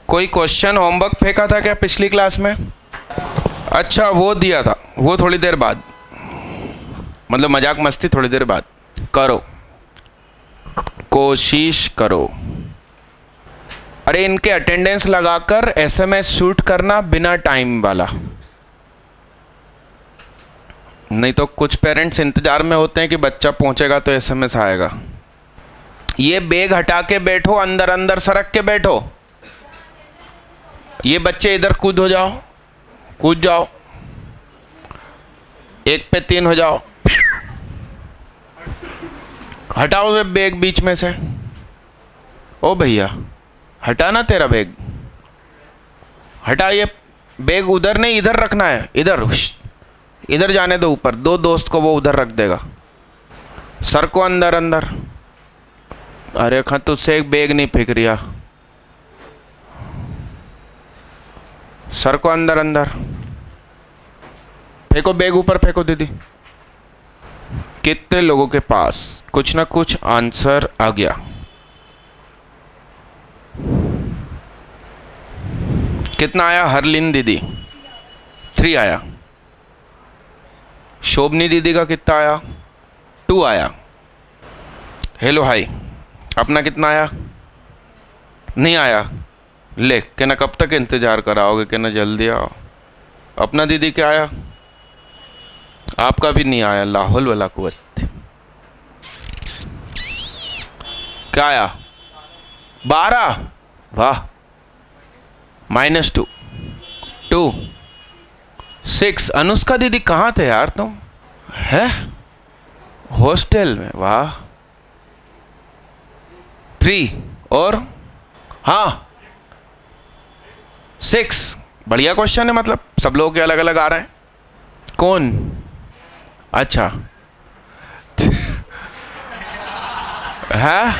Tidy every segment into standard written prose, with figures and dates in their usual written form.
कोई question homework फेंका था क्या पिछली क्लास में? अच्छा, वो दिया था, वो थोड़ी देर बाद, मतलब मजाक मस्ती थोड़ी देर बाद करो, कोशिश करो। अरे इनके अटेंडेंस लगाकर एसएमएस शूट करना बिना टाइम वाला, नहीं तो कुछ पेरेंट्स इंतजार में होते हैं कि बच्चा पहुंचेगा तो एसएमएस आएगा। ये बैग हटा के बैठो, अंदर अंदर सरक के बैठो। ये बच्चे इधर कूद हो जाओ, कूद जाओ, 1 पे 3 हो जाओ। हटाओ वे बैग बीच में से। ओ भैया हटा ना तेरा बैग, हटा। ये बैग उधर नहीं, इधर रखना है, इधर इधर जाने दो ऊपर। 2 दोस्त को वो उधर रख देगा। सर को अंदर अंदर। अरे खा तुझसे एक बैग नहीं फेंक रिया। सर को अंदर अंदर फेंको, बैग ऊपर फेंको दीदी। कितने लोगों के पास कुछ ना कुछ आंसर आ गया? कितना आया हरलिन दीदी? 3 आया। शोभनी दीदी का कितना आया? 2 आया। हेलो हाय, अपना कितना आया? नहीं आया। ले के ना कब तक इंतजार कराओगे, कि ना जल्दी आओ। अपना दीदी क्या आया? आपका भी नहीं आया। लाहौल वाला कुवत। क्या आया? 12। वाह। -2 2 6। अनुष्का दीदी कहाँ थे यार तुम? है हॉस्टल में। वाह। 3 और हाँ 6। बढ़िया क्वेश्चन है, मतलब सब लोगों के अलग अलग आ रहे हैं। कौन? अच्छा है।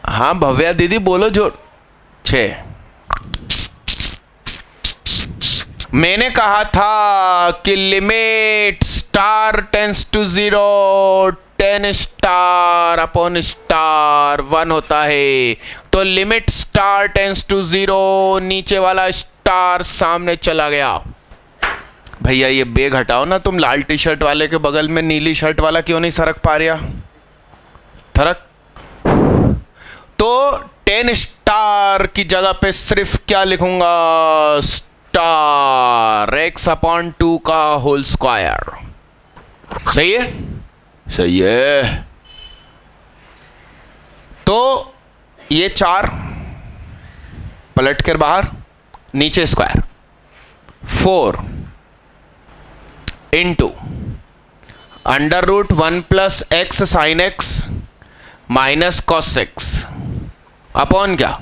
हाँ भव्या दीदी बोलो जो 6। मैंने कहा था कि limit star tends to 0 10 star upon star 1 होता है। तो लिमिट स्टार टेंस टू 0, नीचे वाला स्टार सामने चला गया। भैया ये बैग हटाओ ना तुम। लाल टी शर्ट वाले के बगल में नीली शर्ट वाला क्यों नहीं सरक पा रहा? थरक। तो 10 स्टार की जगह पे सिर्फ क्या लिखूंगा? स्टार x अपॉन 2 का होल स्क्वायर। सही है? सही है। तो ये 4 पलट कर बाहर, नीचे square. 4 into √1 plus x sine x minus cos x upon क्या?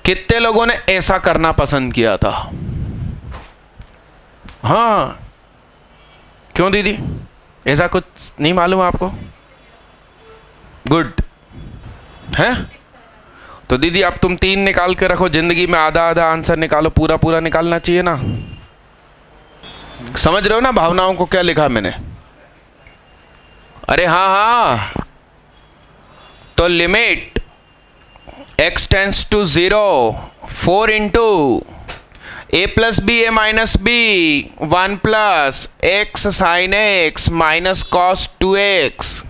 कितने लोगों ने ऐसा करना पसंद किया था? हाँ क्यों दीदी, ऐसा कुछ नहीं मालूम आपको? गुड है। तो दीदी अब तुम 3 निकाल के रखो। जिंदगी में आधा आधा आंसर निकालो, पूरा पूरा निकालना चाहिए ना। समझ रहे हो ना भावनाओं को? क्या लिखा मैंने? अरे हाँ हाँ। तो limit x tends to 0 4 into a plus B A minus B 1 plus x sine x minus cos 2x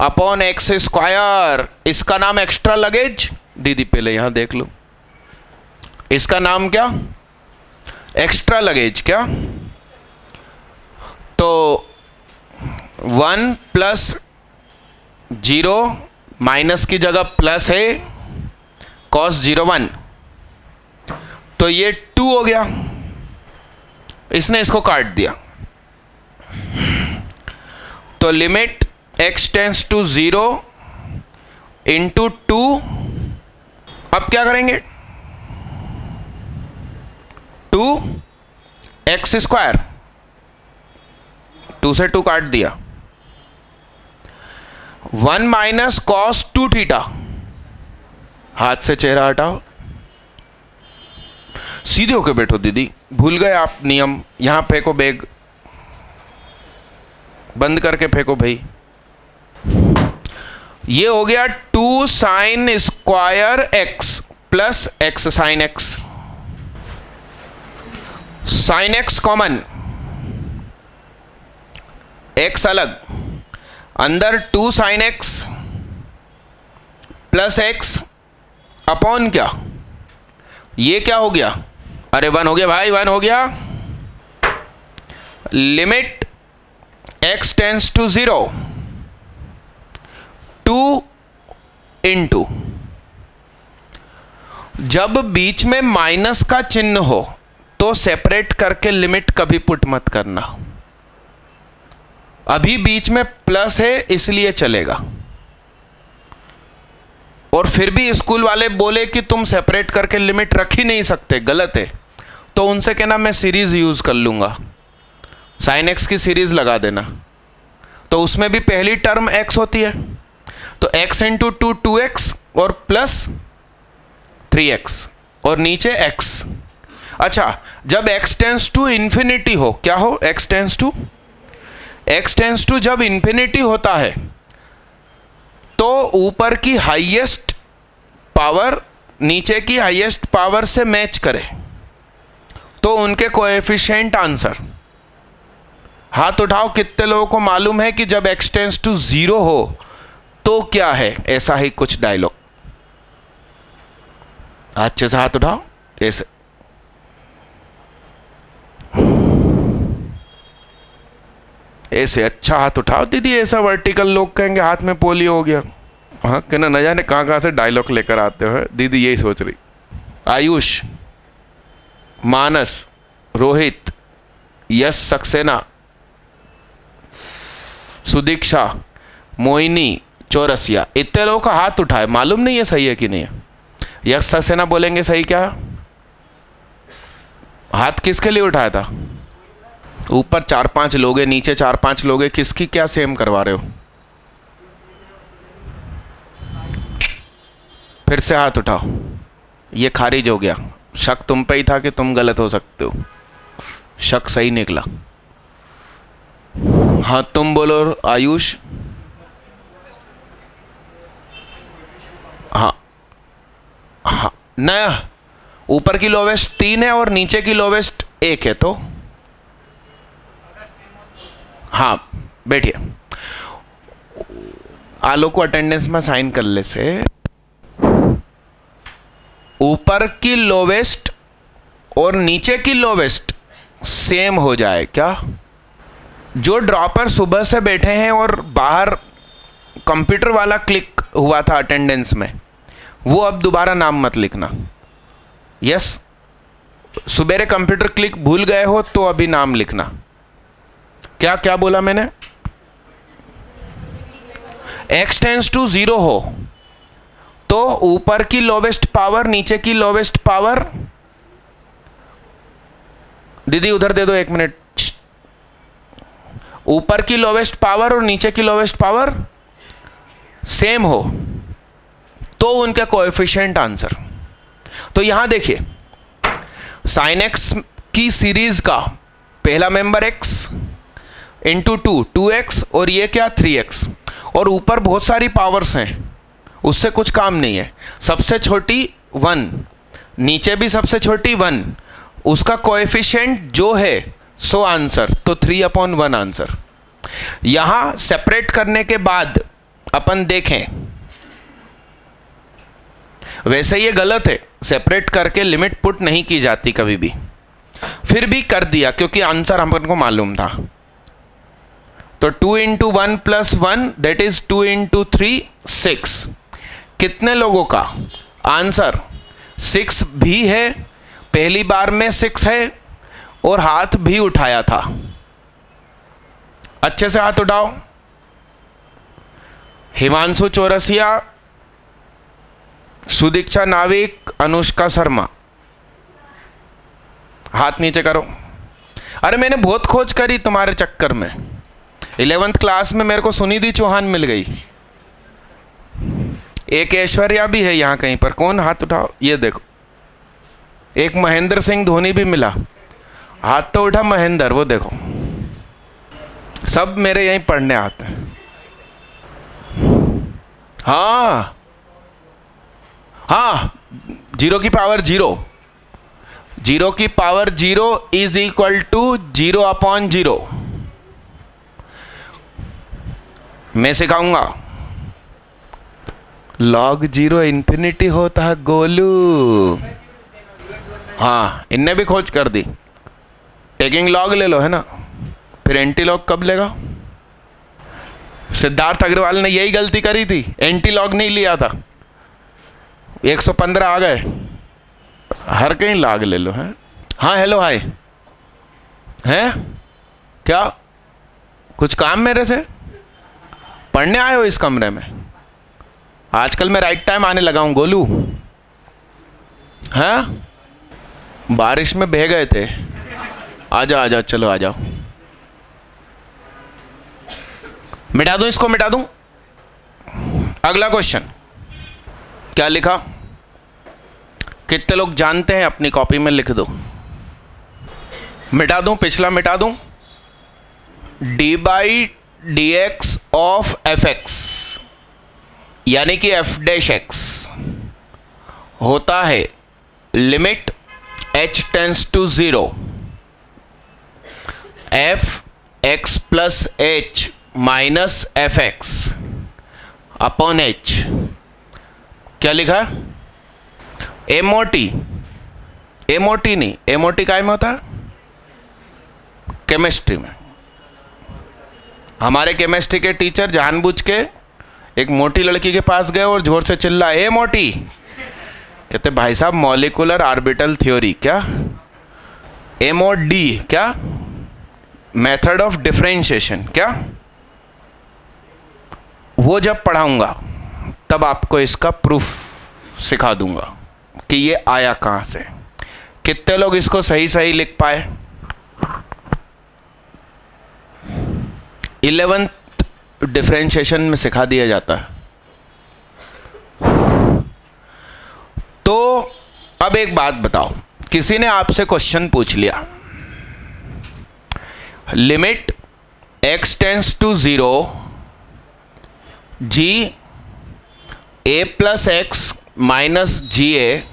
upon x square. इसका नाम एक्स्ट्रा लगेज। दीदी पहले यहां देख लो, इसका नाम क्या? Extra luggage. क्या? तो 1 प्लस 0 माइनस की जगह प्लस है, cos 0 1, तो ये 2 हो गया। इसने इसको काट दिया। तो limit x tends to 0 into 2। अब क्या करेंगे? 2x square. 2 से 2 काट दिया। 1 माइनस कॉस 2 थीटा। हाथ से चेहरा हटाओ, सीधे होके बैठो दीदी। भूल गए आप नियम? यहां फेंको बैग, बंद करके फेंको भाई। ये हो गया 2 sine square x plus x sine x, sine x common, x अलग, अंदर 2 sine x plus x upon क्या, ये क्या हो गया, अरे 1 हो गया भाई, 1 हो गया। Limit x tends to 0, 2 into, जब बीच में माइनस का चिन्ह हो तो सेपरेट करके लिमिट कभी पुट मत करना। अभी बीच में प्लस है इसलिए चलेगा, और फिर भी स्कूल वाले बोले कि तुम सेपरेट करके लिमिट रख ही नहीं सकते, गलत है, तो उनसे कहना मैं सीरीज यूज कर लूंगा, साइन एक्स की सीरीज लगा देना, तो उसमें भी पहली टर्म x होती है, तो x इंटू 2 2x और प्लस 3x और नीचे x। अच्छा, जब x टेंस टू इन्फिनिटी हो, क्या हो, x टेंस टू जब इन्फिनिटी होता है तो ऊपर की हाईएस्ट पावर नीचे की हाईएस्ट पावर से मैच करे, तो उनके कोएफिशिएंट आंसर। हाथ उठाओ, कितने लोगों को मालूम है कि जब x टेंस टू 0 हो तो क्या है, ऐसा ही कुछ डायलॉग, अच्छे से हाथ उठाओ, ऐसे। ऐसे अच्छा हाथ उठाओ दीदी, ऐसा वर्टिकल, लोग कहेंगे हाथ में पोलियो हो गया। हाँ, कहना न जाने कहाँ कहाँ से डायलॉग लेकर आते हो दीदी, यही सोच रही। आयुष, मानस, रोहित, यश सक्सेना, सुदीक्षा, मोहिनी, चौरसिया, इतने लोगों का हाथ उठाए, मालूम नहीं है सही है कि नहीं है। यश सक्सेना बोलेंगे सही क्या, हाथ किसके लिए उठाया था, ऊपर 4-5 लोग हैं, नीचे 4-5 लोग हैं, किसकी क्या सेम करवा रहे हो। फिर से हाथ उठाओ, ये खारिज हो गया, शक तुम पे ही था कि तुम गलत हो सकते हो, शक सही निकला। हाँ तुम बोलो आयुष। हाँ हाँ, नया ऊपर की लोवेस्ट 3 है और नीचे की लोवेस्ट 1 है, तो हाँ बैठिए, आलो को अटेंडेंस में साइन कर ले से। ऊपर की लोवेस्ट और नीचे की लोवेस्ट सेम हो जाए क्या। जो ड्रॉपर सुबह से बैठे हैं और बाहर कंप्यूटर वाला क्लिक हुआ था अटेंडेंस में, वो अब दोबारा नाम मत लिखना। यस, सुबेरे कंप्यूटर क्लिक भूल गए हो तो अभी नाम लिखना। क्या क्या बोला मैंने, x टेंस टू 0 हो तो ऊपर की लोवेस्ट पावर नीचे की लोवेस्ट पावर, दीदी उधर दे दो 1 मिनट, ऊपर की लोवेस्ट पावर और नीचे की लोवेस्ट पावर सेम हो तो उनका कोएफिशिएंट आंसर। तो यहां देखिए, साइन एक्स की सीरीज का पहला मेंबर x इंटू 2x और ये क्या 3x, और ऊपर बहुत सारी पावर्स हैं, उससे कुछ काम नहीं है। सबसे छोटी 1, नीचे भी सबसे छोटी 1, उसका कोएफिशिएंट जो है सो आंसर, तो 3/1 आंसर। यहां सेपरेट करने के बाद अपन देखें, वैसे ये गलत है, सेपरेट करके लिमिट पुट नहीं की जाती कभी भी, फिर भी कर दिया क्योंकि आंसर अपन को मालूम था। तो 2 into 1 plus 1 that is 2 into 3 6। कितने लोगों का आंसर 6 भी है, पहली बार में 6 है और हाथ भी उठाया था। अच्छे से हाथ उठाओ। हिमांशु चौरसिया, सुदीक्षा नाविक, अनुष्का शर्मा, हाथ नीचे करो। अरे मैंने बहुत खोज करी तुम्हारे चक्कर में, 11th क्लास में मेरे को सुनिधि चौहान मिल गई, एक ऐश्वर्या भी है यहाँ कहीं पर। कौन, हाथ उठाओ, ये देखो, एक महेंद्र सिंह धोनी भी मिला, हाथ तो उठा महेंद्र, वो देखो, सब मेरे यहीं पढ़ने आते हैं। हाँ हाँ जीरो की पावर जीरो, जीरो की power zero is equal to 0/0। मैं सिखाऊंगा। लॉग जीरो इन्फिनिटी होता है गोलू। हाँ, इनने भी खोज कर दी। टेकिंग लॉग ले लो, है ना, फिर एंटी लॉग कब लेगा? सिद्धार्थ अग्रवाल ने यही गलती करी थी, एंटी लॉग नहीं लिया था, 115 आ गए। हर कहीं लॉग ले लो, है। हाँ, हेलो, हाय, हैं क्या कुछ काम मेरे से? पढ़ने आए हो इस कमरे में? आजकल मैं राइट टाइम आने लगा हूं गोलू। हैं, बारिश में बह गए थे। आ जाओ, चलो आ जाओ। मिटा दूं इसको, मिटा दूं? अगला क्वेश्चन क्या लिखा? कितने लोग जानते हैं? अपनी कॉपी में लिख दो। मिटा दूं, पिछला मिटा दूं? d/dx ऑफ fx यानी कि f डैश x होता है limit h tends to 0 f x plus h minus F X upon h। क्या लिखा? एमओटी, एमओटी नहीं, एमओटी काय में होता है? केमिस्ट्री में। हमारे केमिस्ट्री के टीचर जानबूझ के एक मोटी लड़की के पास गए और जोर से चिल्लाए, ए मोटी। कहते भाई साहब मॉलिक्यूलर ऑर्बिटल थ्योरी। क्या? एमओडी क्या? Method of differentiation. क्या? वो जब पढ़ाऊंगा तब आपको इसका प्रूफ सिखा दूंगा कि ये आया कहां से। कितने लोग इसको सही सही लिख पाए? 11th डिफरेंशिएशन में सिखा दिया जाता है। तो अब एक बात बताओ, किसी ने आपसे क्वेश्चन पूछ लिया, limit x tends to 0 g a plus X minus G A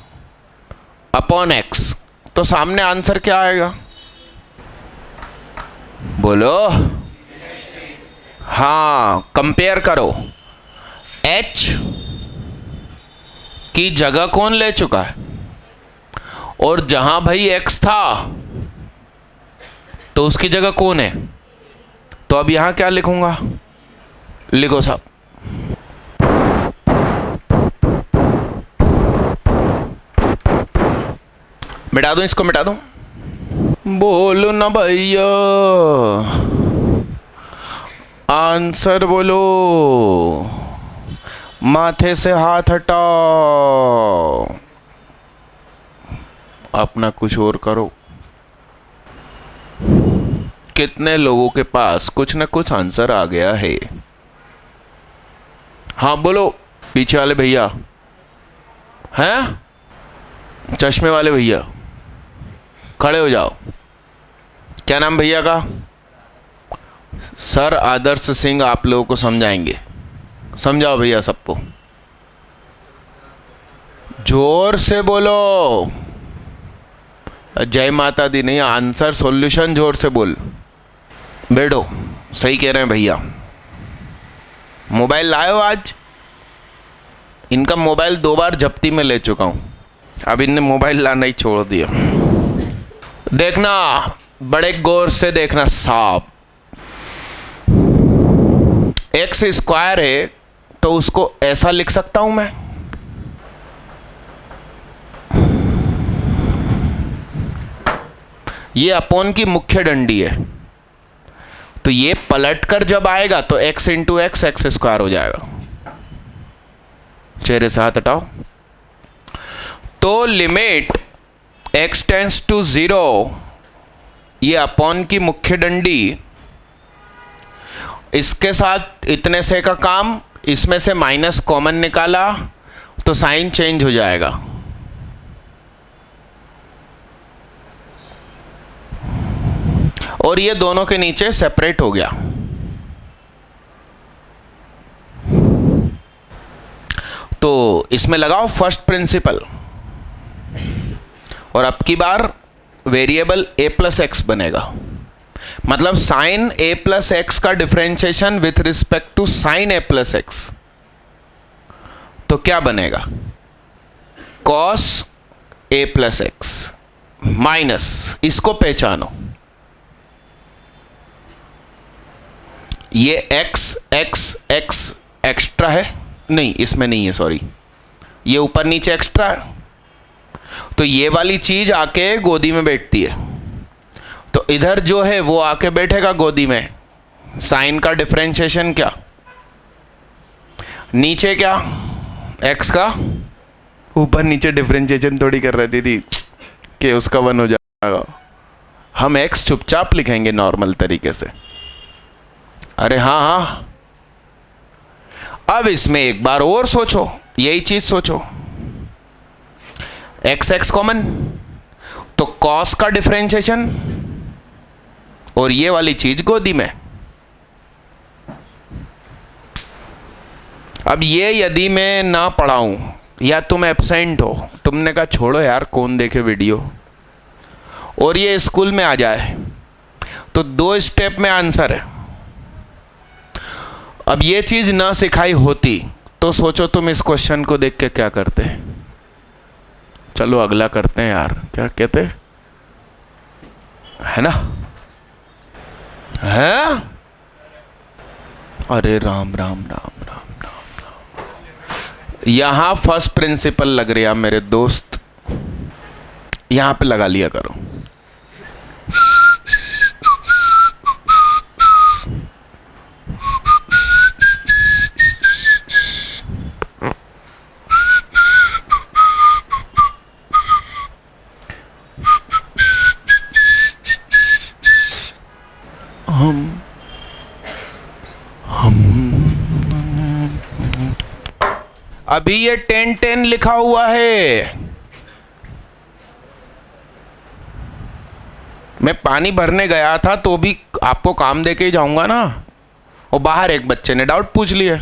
upon X, तो सामने आंसर क्या आएगा? बोलो। हाँ, कंपेयर करो, h की जगह कौन ले चुका है, और जहां भाई x था तो उसकी जगह कौन है। तो अब यहां क्या लिखूंगा? लिखो साहब। मिटा दूं इसको, मिटा दूं? बोलो ना भैया, आंसर बोलो, माथे से हाथ हटाओ, अपना कुछ और करो। कितने लोगों के पास कुछ ना कुछ आंसर आ गया है? हाँ बोलो, पीछे वाले भैया हैं, चश्मे वाले भैया खड़े हो जाओ। क्या नाम भैया का? सर आदर्श सिंह आप लोगों को समझाएंगे। समझाओ भैया सबको, जोर से बोलो। जय माता दी नहीं, आंसर सॉल्यूशन जोर से बोल। बैठो, सही कह रहे हैं भैया। मोबाइल लाए हो आज? इनका मोबाइल 2 बार जप्ती में ले चुका हूं, अब इनने मोबाइल लाना ही छोड़ दिया। देखना, बड़े गौर से देखना साहब। एक्स स्क्वायर है तो उसको ऐसा लिख सकता हूं मैं, ये अपॉन की मुख्य डंडी है, तो ये पलटकर जब आएगा तो x into x x square हो जाएगा। चेहरे से हाथ हटाओ। तो लिमिट x टेंस टू 0, ये अपॉन की मुख्य डंडी, इसके साथ इतने से का काम, इसमें से माइनस कॉमन निकाला तो साइन चेंज हो जाएगा। और ये दोनों के नीचे सेपरेट हो गया। तो इसमें लगाओ फर्स्ट प्रिंसिपल। और अब की बार वेरिएबल a प्लस एक्स बनेगा। मतलब साइन a प्लस एक्स का differentiation with respect to sine a plus X, तो क्या बनेगा? Cos a plus X minus, इसको पहचानो, ये x x x एक्स्ट्रा है, नहीं इसमें नहीं है, सॉरी, ये ऊपर नीचे एक्स्ट्रा है, तो ये वाली चीज आके गोदी में बैठती है, तो इधर जो है वो आके बैठेगा गोदी में। साइन का डिफरेंशिएशन क्या, नीचे क्या, x का ऊपर नीचे डिफरेंशिएशन थोड़ी कर रही थी कि उसका 1 हो जाएगा। हम x चुपचाप लिखेंगे नॉर्मल तरीके से। अरे हाँ हाँ, अब इसमें एक बार और सोचो, यही चीज सोचो, x x कॉमन, तो cos का डिफरेंशिएशन और ये वाली चीज गोदी में। अब ये यदि मैं ना पढ़ाऊं या तुम एब्सेंट हो, तुमने कहा छोड़ो यार कौन देखे वीडियो, और ये स्कूल में आ जाए, तो 2 स्टेप में आंसर है। अब ये चीज ना सिखाई होती तो सोचो तुम इस क्वेश्चन को देख के क्या करते। चलो अगला करते हैं यार, क्या कहते है ना, है? अरे राम राम राम राम राम राम, यहां फर्स्ट प्रिंसिपल लग रहा मेरे दोस्त, यहां पे लगा लिया करो। अभी ये 10 10 लिखा हुआ है, मैं पानी भरने गया था तो भी आपको काम दे के ही जाऊंगा ना। और बाहर एक बच्चे ने डाउट पूछ लिया,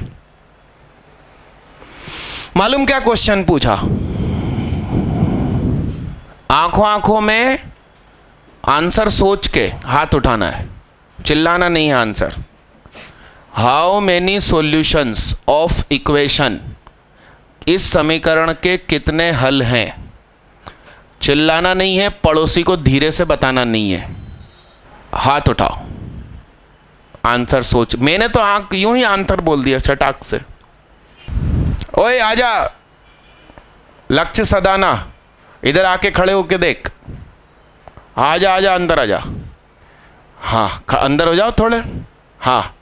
मालूम क्या क्वेश्चन पूछा? आंखों आंखों में आंसर सोच के हाथ उठाना है, चिल्लाना नहीं है answer. How many solutions of equation, इस समीकरण के कितने हल हैं? चिल्लाना नहीं है, पड़ोसी को धीरे से बताना नहीं है, हाथ उठाओ, आंसर सोच। मैंने तो आंख यूं ही आंसर बोल दिया चटाक से। ओए आजा, लक्ष्य सदाना, इधर आके खड़े होके देख, आजा आजा अंदर आजा, हाँ अंदर हो जाओ थोड़े, हाँ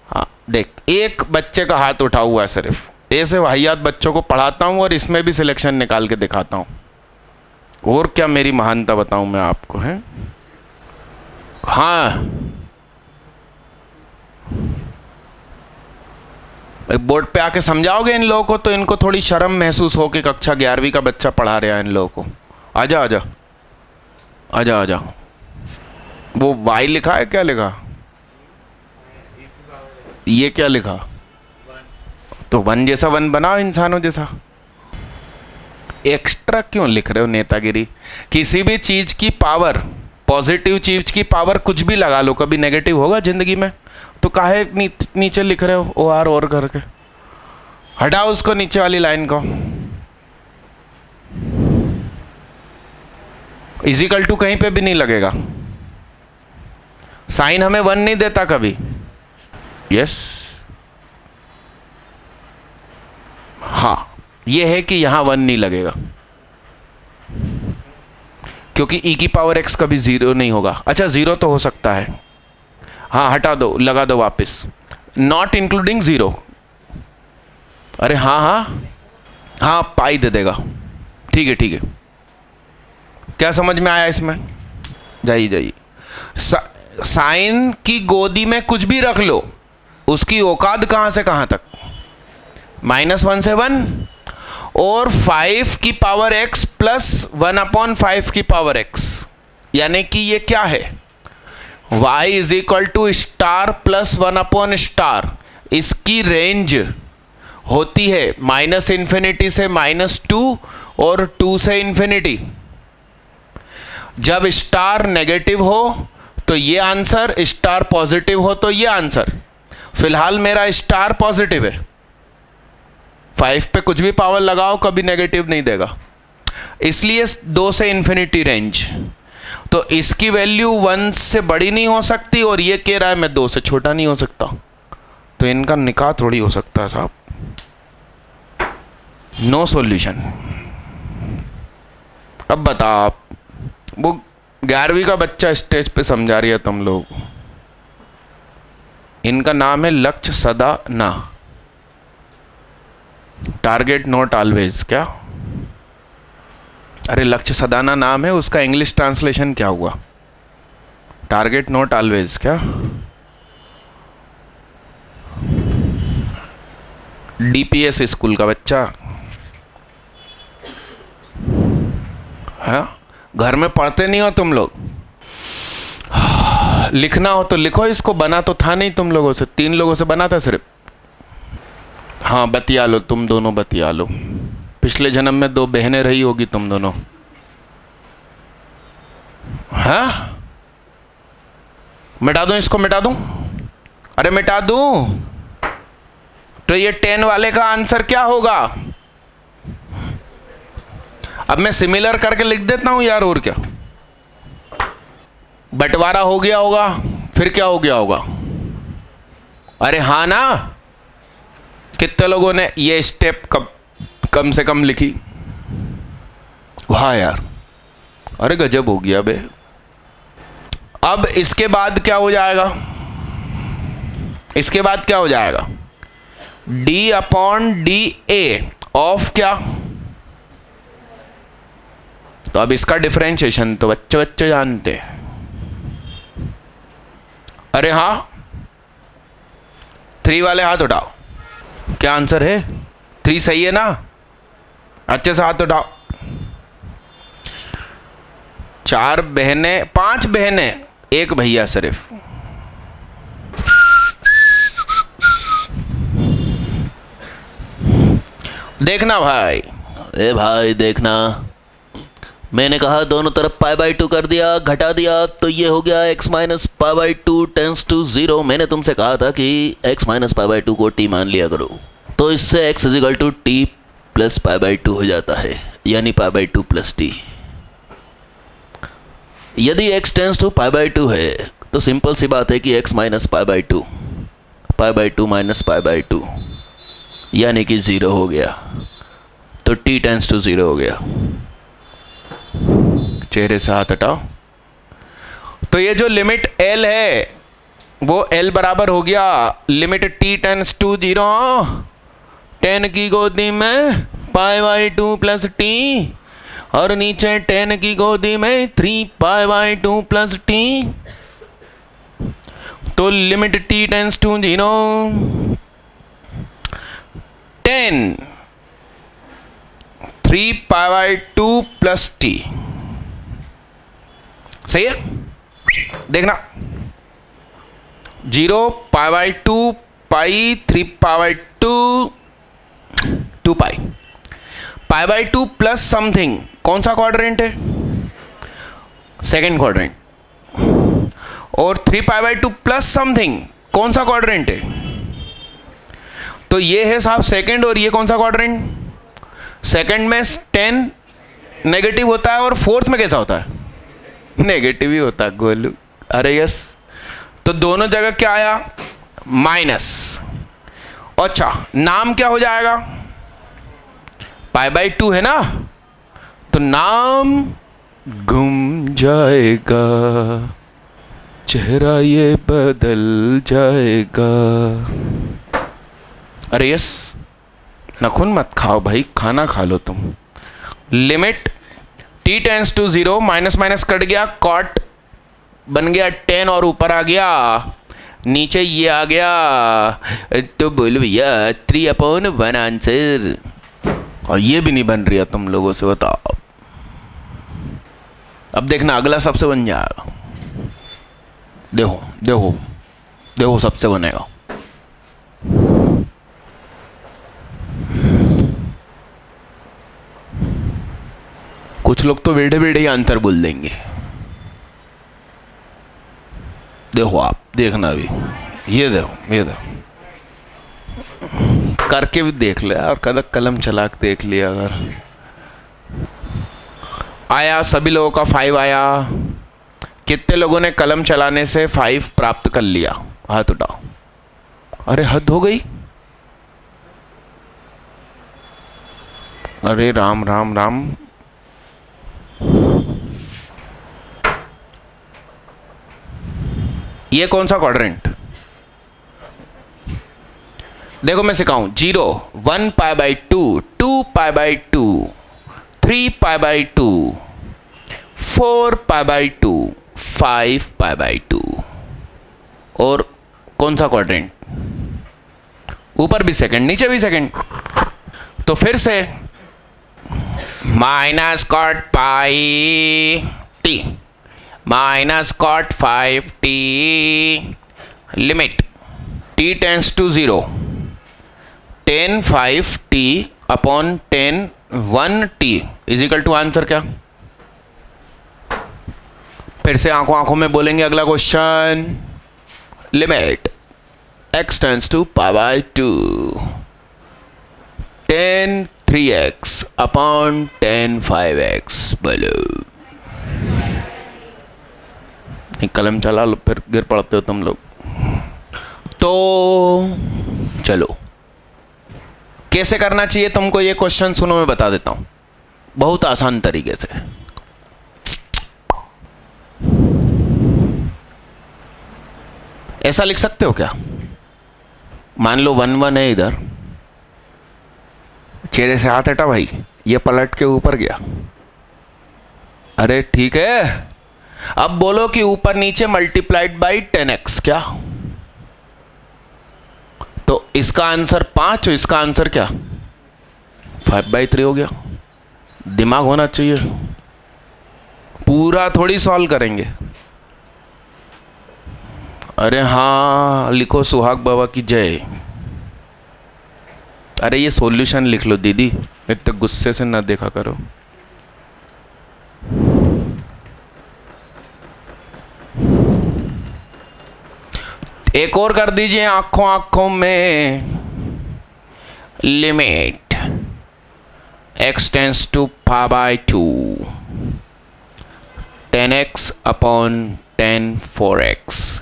हाँ देख, एक बच्चे का हाथ उठा हुआ है सिर्फ। ऐसे वाहियात बच्चों को पढ़ाता हूँ और इसमें भी सिलेक्शन निकाल के दिखाता हूँ, और क्या मेरी महानता बताऊँ मैं आपको, है? हाँ बोर्ड पे आके समझाओगे इन लोगों को तो इनको थोड़ी शर्म महसूस हो कि कक्षा 11वीं का बच्चा पढ़ा रहा है इन लोगों को। आजा आजा आजा आजा, वो वाई लिखा है, क्या लिखा, ये क्या लिखा? तो 1 जैसा 1 बनाओ, इंसानों जैसा। एक्स्ट्रा क्यों लिख रहे हो नेतागिरी? किसी भी चीज की पावर, पॉजिटिव चीज की पावर कुछ भी लगा लो, कभी नेगेटिव होगा जिंदगी में? तो काहे नीचे लिख रहे हो ओ आर और करके? हटाओ उसको, नीचे वाली लाइन को। इजिकल टू कहीं पे भी नहीं लगेगा, साइन हमें 1 नहीं देता कभी। यस हाँ, ये है कि यहां 1 नहीं लगेगा क्योंकि e की पावर x कभी 0 नहीं होगा। अच्छा 0 तो हो सकता है, हाँ हटा दो, लगा दो वापस, नॉट इंक्लूडिंग 0। अरे हाँ हाँ हाँ, पाई दे देगा, ठीक है ठीक है। क्या समझ में आया इसमें? जाइए जाइए। साइन की गोदी में कुछ भी रख लो, उसकी औकात कहां से कहां तक? -1 से 1 और 5 की पावर x प्लस 1/5 की पावर x, यानी कि ये क्या है? y is equal to star plus 1/स्टार। इसकी रेंज होती है -∞ से -2 और 2 से इन्फिनिटी। जब स्टार नेगेटिव हो तो ये आंसर, स्टार पॉजिटिव हो तो ये आंसर। फिलहाल मेरा स्टार पॉजिटिव है, 5 पे कुछ भी पावर लगाओ कभी नेगेटिव नहीं देगा, इसलिए 2 से इन्फिनिटी रेंज। तो इसकी वैल्यू 1 से बड़ी नहीं हो सकती और ये कह रहा है मैं 2 से छोटा नहीं हो सकता, तो इनका निकाह थोड़ी हो सकता है साहब। No solution. अब बता आप, वो 11वीं का बच्चा स्टेज पे समझा रही है तुम लोग, इनका नाम है लक्ष्य सदा ना, टारगेट नॉट ऑलवेज। क्या? अरे लक्ष्य सदाना नाम है, उसका इंग्लिश ट्रांसलेशन क्या हुआ? Target not always. क्या? डीपीएस स्कूल का बच्चा है, घर में पढ़ते नहीं हो तुम लोग? लिखना हो तो लिखो इसको, बना तो था नहीं तुम लोगों से, 3 लोगों से बना था सिर्फ। हाँ बतिया लो, तुम दोनों बतिया लो, पिछले जन्म में 2 बहनें रही होगी तुम दोनों। हाँ मिटा दूं इसको, मिटा दूं? अरे मिटा दूं? तो ये 10 वाले का आंसर क्या होगा? अब मैं सिमिलर करके लिख देता हूं यार, और क्या। बंटवारा हो गया होगा, फिर क्या हो गया होगा? अरे हाँ ना, कितने लोगों ने ये स्टेप कम से कम लिखी? वाह यार, अरे गजब हो गया बे। अब इसके बाद क्या हो जाएगा? इसके बाद क्या हो जाएगा? d/dA ऑफ क्या? तो अब इसका डिफरेंशिएशन तो बच्चे बच्चे जानते हैं। अरे हाँ, 3 वाले हाथ उठाओ, क्या आंसर है? 3 सही है ना? अच्छे से हाथ उठाओ। 4 बहनें, 5 बहनें, 1 भैया सिर्फ। देखना भाई, ए भाई देखना, मैंने कहा दोनों तरफ π/2 कर दिया, घटा दिया, तो ये हो गया x माइनस π/2 टेंस टू 0। मैंने तुमसे कहा था कि x माइनस π/2 को t मान लिया करो, तो इससे x is equal to t plus π/2 हो जाता है, यानी π/2 प्लस t। यदि x टेंस टू π/2 है तो सिंपल सी बात है कि x माइनस π/2 माइनस π/2 यानी कि 0 हो गया, तो t टेंस टू 0 हो गया। चेहरे से हाथ हटाओ। तो ये जो लिमिट L है वो L बराबर हो गया लिमिट t टेंस टू 0, 10 की गोदी में π/2 प्लस t, और नीचे 10 की गोदी में 3π/2 प्लस t। तो limit t tends to 0, 10 3π/2 plus t। सही है? देखना, 0 π/2 पाई 3π/2 2π π/2 प्लस समथिंग। कौन सा क्वाड्रेंट है? Second quadrant. और 3π/2 प्लस समथिंग कौन सा क्वाड्रेंट है? तो ये है साहब सेकंड, और ये कौन सा क्वाड्रेंट? सेकंड में 10 नेगेटिव होता है, और फोर्थ में कैसा होता है? नेगेटिव ही होता है गोलू। अरे यस, तो दोनों जगह क्या आया? माइनस। अच्छा, नाम क्या हो जाएगा? π/2 है ना, तो नाम गुम जाएगा, चेहरा ये बदल जाएगा। अरे यस, नखून मत खाओ भाई, खाना खा लो तुम। Limit t tends to 0, minus minus cut गया, कॉट बन गया 10 और ऊपर आ गया, नीचे ये आ गया, तो बोलो भैया 3/1 आंसर। और ये भी नहीं बन रही है तुम लोगों से, बताओ। अब देखना अगला सबसे बन जाएगा। देखो देखो देखो, सबसे बनेगा। कुछ लोग तो बेड़े बेड़े ही आंसर बोल देंगे। देखो आप देखना अभी, ये देखो ये देखो, करके भी देख ले और कदम कलम चला के देख लिया अगर। आया सभी लोगों का 5 आया। कितने लोगों ने कलम चलाने से 5 प्राप्त कर लिया? हाथ उठाओ। अरे हद हो गई। अरे राम राम राम। ये कौन सा क्वाड्रेंट? देखो मैं सिखाऊं। 0, 1 pi by 2, 2 pi by 2, 3 pi by 2, 4 pi by 2, 5 pi by 2। और कौन सा क्वाड्रेंट? ऊपर भी सेकंड, नीचे भी सेकंड। तो फिर से minus cot pi T minus cot 5t limit t tends to 0 10 5t upon 10 1t is equal to answer क्या? फिर से आंखों आंखों में बोलेंगे अगला question. Limit x tends to pi by 2 10 3x upon 10 5x। बोलो। कलम चला लो फिर गिर पड़ते हो तुम लोग। तो चलो कैसे करना चाहिए तुमको ये क्वेश्चन सुनो, मैं बता देता हूं बहुत आसान तरीके से। ऐसा लिख सकते हो क्या? मान लो 1 1 है इधर, चेहरे से हाथ हटा भाई, ये पलट के ऊपर गया। अरे ठीक है, अब बोलो कि ऊपर नीचे मल्टीप्लाइड बाई 10x क्या? तो इसका आंसर 5 और इसका आंसर क्या? 5/3 हो गया। दिमाग होना चाहिए, पूरा थोड़ी सॉल्व करेंगे। अरे हाँ लिखो सुहाग बाबा की जय। अरे ये सॉल्यूशन लिख लो दीदी, इतने गुस्से से ना देखा करो। एक और कर दीजिए आंखों आंखों में। Limit x tends to pi by 2 10x upon 10 4x।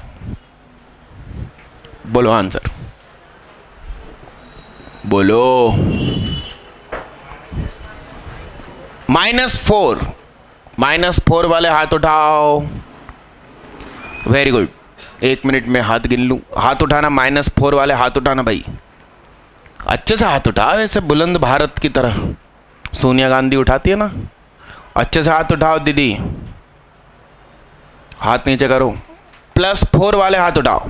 बोलो आंसर बोलो। -4 वाले हाथ उठाओ। वेरी गुड, 1 मिनट में हाथ गिन लूं। हाथ उठाना, -4 वाले हाथ उठाना भाई, अच्छे से हाथ उठाओ, ऐसे बुलंद भारत की तरह सोनिया गांधी उठाती है ना। अच्छे से हाथ उठाओ दीदी, हाथ नीचे करो। +4 वाले हाथ उठाओ।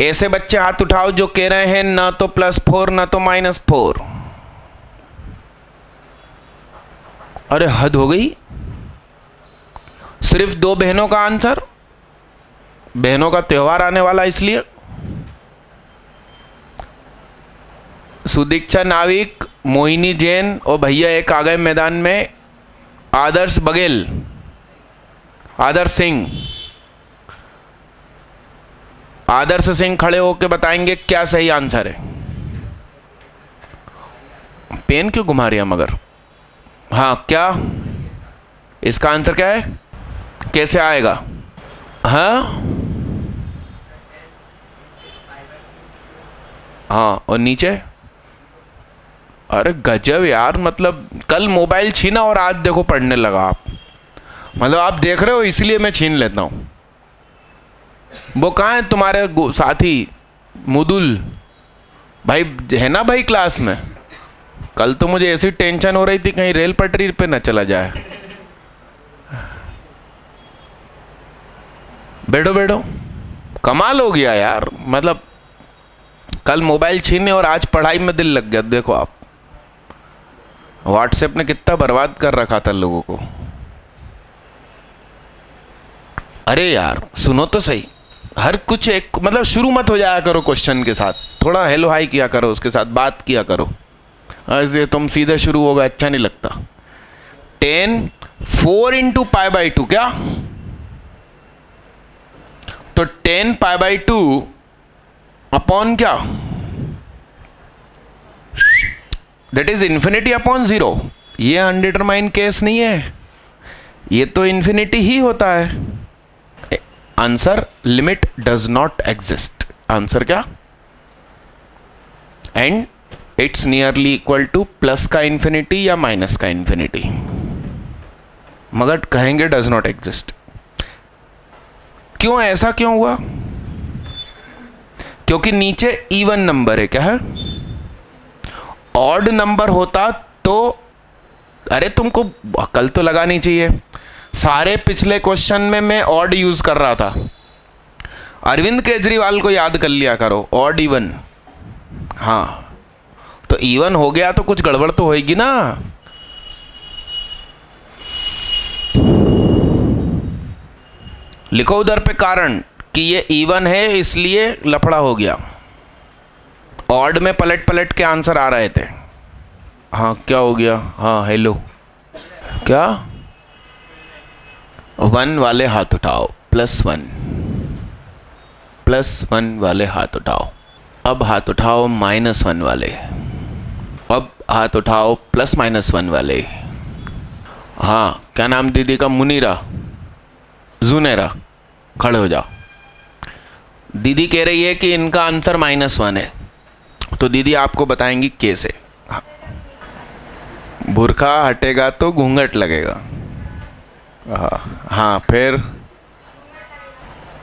ऐसे बच्चे हाथ उठाओ जो कह रहे हैं ना तो +4 ना तो -4। अरे हद हो गई। सिर्फ 2 बहनों का आंसर, बहनों का त्योहार आने वाला इसलिए। सुदीक्षा नाविक, मोहिनी जैन और भैया एक आ गए मैदान में, आदर्श बघेल, आदर्श सिंह। आदर्श सिंह खड़े होकर बताएंगे क्या सही आंसर है। पेन क्यों घुमा रही है मगर? हाँ क्या इसका आंसर क्या है? कैसे आएगा? हाँ हाँ और नीचे? अरे गजब यार, मतलब कल मोबाइल छीना और आज देखो पढ़ने लगा आप। मतलब आप देख रहे हो इसलिए मैं छीन लेता हूं। वो कहाँ है तुम्हारे साथी मुदुल भाई? है ना भाई क्लास में? कल तो मुझे ऐसी टेंशन हो रही थी कहीं रेल पटरी पे न चला जाए। बैठो बैठो, कमाल हो गया यार। मतलब कल मोबाइल छीने और आज पढ़ाई में दिल लग गया। देखो आप, व्हाट्सएप ने कितना बर्बाद कर रखा था लोगों को। अरे यार सुनो तो सही, हर कुछ एक मतलब शुरू मत हो जाया करो क्वेश्चन के साथ, थोड़ा हेलो हाई किया करो, उसके साथ बात किया करो। ऐसे तुम सीधे शुरू होगा, अच्छा नहीं लगता। 10 4 × पाई बाय 2 क्या? तो 10π/2 अपॉन क्या, दैट इज इन्फिनिटी अपॉन 0। ये अनडिटरमाइंड केस नहीं है, ये तो इन्फिनिटी ही होता है। Answer limit does not exist. Answer क्या, and it's nearly equal to plus का इन्फिनिटी या माइनस का इन्फिनिटी, मगर कहेंगे डज नॉट एग्जिस्ट। क्यों, ऐसा क्यों हुआ? क्योंकि नीचे इवन नंबर है। क्या है? ऑड नंबर होता तो, अरे तुमको अकल तो लगानी चाहिए। सारे पिछले क्वेश्चन में मैं ऑड यूज कर रहा था। अरविंद केजरीवाल को याद कर लिया करो, ऑड इवन। हाँ, तो इवन हो गया तो कुछ गड़बड़ तो होएगी ना। लिखो उधर पे कारण कि ये इवन है इसलिए लफड़ा हो गया। ऑड में पलट पलट के आंसर आ रहे थे। हाँ, क्या हो गया? हाँ, हेलो, क्या? 1 वाले हाथ उठाओ, +1, +1 वाले हाथ उठाओ। अब हाथ उठाओ -1 वाले। अब हाथ उठाओ +-1 वाले। हाँ, क्या नाम दीदी का? मुनीरा, जुनेरा। खड़े हो जाओ। दीदी कह रही है कि इनका आंसर -1 है, तो दीदी आपको बताएंगी कैसे। बुर्खा हटेगा तो घूंघट लगेगा। हाँ, फिर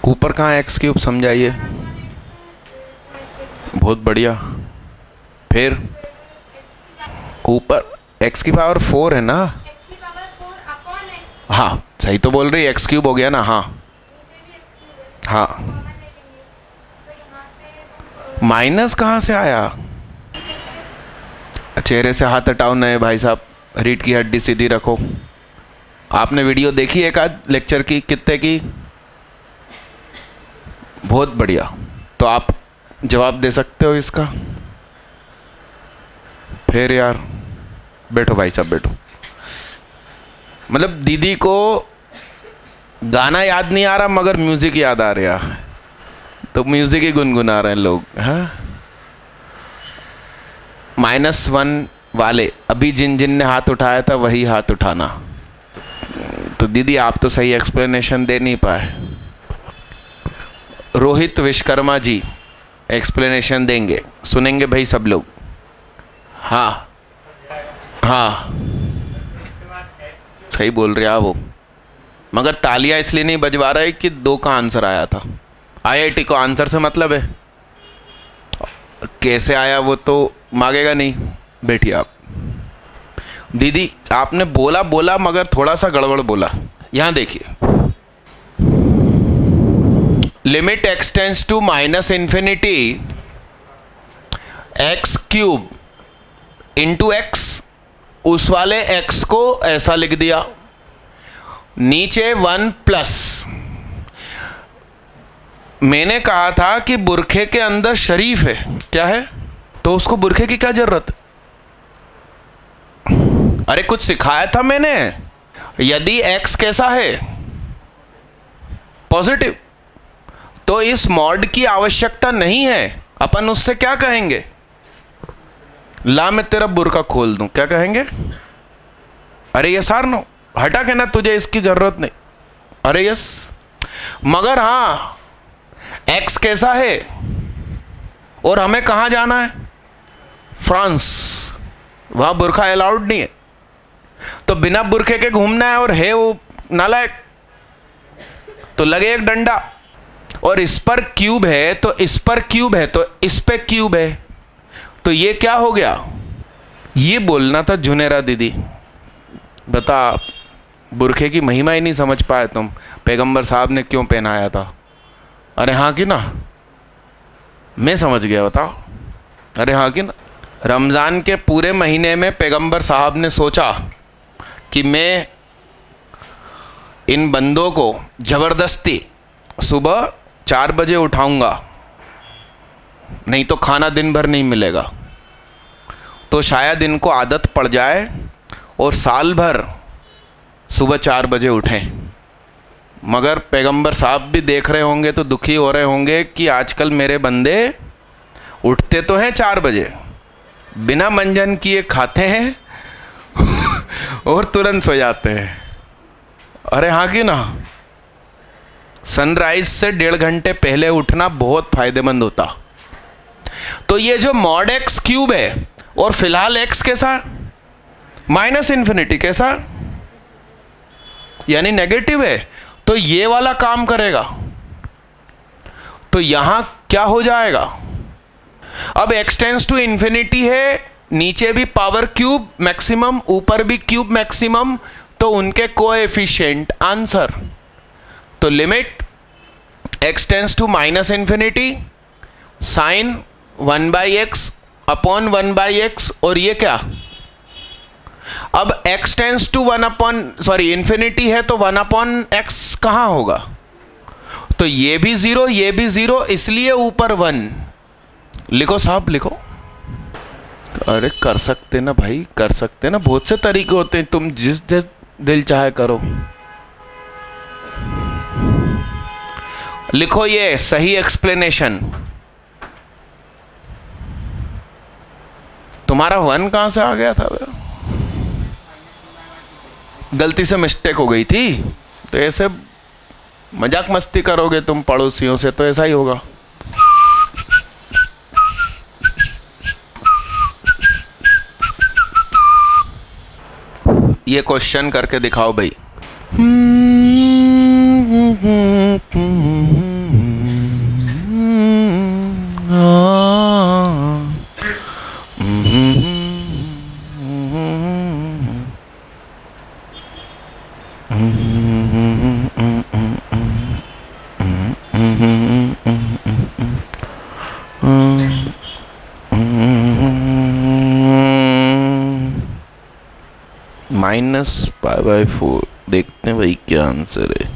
ऊपर कहाँ x³ समझाइए। बहुत बढ़िया। फिर ऊपर x⁴ है ना? हाँ, सही तो बोल रही, x³ हो गया ना। हाँ हाँ, माइनस कहाँ से आया? चेहरे से हाथ हटाओ नए भाई साहब, रीढ़ की हड्डी सीधी रखो। आपने वीडियो देखी एक आध लेक्चर की? कितने की? बहुत बढ़िया। तो आप जवाब दे सकते हो इसका। फिर यार बैठो भाई साहब, बैठो। मतलब दीदी को गाना याद नहीं आ रहा मगर म्यूजिक याद आ रहा, तो म्यूजिक ही गुनगुना रहे हैं लोग। हाँ, -1 वाले अभी जिन जिन ने हाथ उठाया था वही हाथ उठाना। तो दीदी आप तो सही एक्सप्लेनेशन दे नहीं पाए। रोहित विश्वकर्मा जी एक्सप्लेनेशन देंगे, सुनेंगे भाई सब लोग। हाँ हाँ, सही बोल रहे आप वो, मगर तालियां इसलिए नहीं बजवा रहे कि 2 का आंसर आया था। IIT को आंसर से मतलब है, कैसे आया वो तो मांगेगा नहीं। बैठिए आप। दीदी आपने बोला बोला मगर थोड़ा सा गड़बड़ बोला। यहां देखिए, limit x tends to -∞ x³ into x, उस वाले x को ऐसा लिख दिया, नीचे 1+। मैंने कहा था कि बुरखे के अंदर शरीफ है। क्या है? तो उसको बुरखे की क्या जरूरत? अरे कुछ सिखाया था मैंने। यदि x कैसा है? पॉजिटिव, तो इस मॉड की आवश्यकता नहीं है। अपन उससे क्या कहेंगे? ला मैं तेरा बुरका खोल दूं, क्या कहेंगे? अरे यस आर नो, हटा के ना, तुझे इसकी जरूरत नहीं। अरे यस। मगर हाँ, x कैसा है और हमें कहां जाना है? फ्रांस, वहां बुरखा अलाउड नहीं है, तो बिना बुरखे के घूमना है। और है वो नालायक, तो लगे एक डंडा। और इस पर क्यूब है तो इस पर क्यूब है तो इस पे क्यूब है, तो ये क्या हो गया? ये बोलना था जुनेरा दीदी। बता, बुरखे की महिमा ही नहीं समझ पाए तुम, पैगंबर साहब ने क्यों पहनाया था। अरे हाँ कि ना? मैं समझ गया, बताओ। अरे हाँ कि ना? रमज़ान के पूरे महीने में पैगंबर साहब ने सोचा कि मैं इन बंदों को ज़बरदस्ती सुबह 4 बजे उठाऊंगा, नहीं तो खाना दिन भर नहीं मिलेगा। तो शायद इनको आदत पड़ जाए और साल भर सुबह 4 बजे उठें। मगर पैगंबर साहब भी देख रहे होंगे तो दुखी हो रहे होंगे कि आजकल मेरे बंदे उठते तो हैं 4 बजे, बिना मंजन किए खाते हैं और तुरंत सो जाते हैं। अरे हाँ कि ना, सनराइज से 1.5 घंटे पहले उठना बहुत फायदेमंद होता। तो ये जो मॉड एक्स क्यूब है और फिलहाल एक्स कैसा, -इन्फिनिटी कैसा, यानी नेगेटिव है, तो ये वाला काम करेगा। तो यहां क्या हो जाएगा, अब x टेंस टू इन्फिनिटी है, नीचे भी पावर क्यूब मैक्सिमम, ऊपर भी क्यूब मैक्सिमम, तो उनके कोएफिशिएंट आंसर। तो limit x tends to -infinity sine 1/x upon 1/x, और ये क्या, अब x टेंस टू इन्फिनिटी है तो 1/x कहां होगा, तो ये भी 0 ये भी 0, इसलिए ऊपर 1 लिखो साहब लिखो। अरे कर सकते ना भाई, कर सकते ना, बहुत से तरीके होते हैं, तुम जिस दिल चाहे करो। लिखो ये सही एक्सप्लेनेशन। तुम्हारा 1 कहां से आ गया था, गलती से मिस्टेक हो गई थी, तो ऐसे मजाक मस्ती करोगे तुम पड़ोसियों से तो ऐसा ही होगा। ये क्वेश्चन करके दिखाओ भाई। -π/4, देखते हैं भाई क्या आंसर है।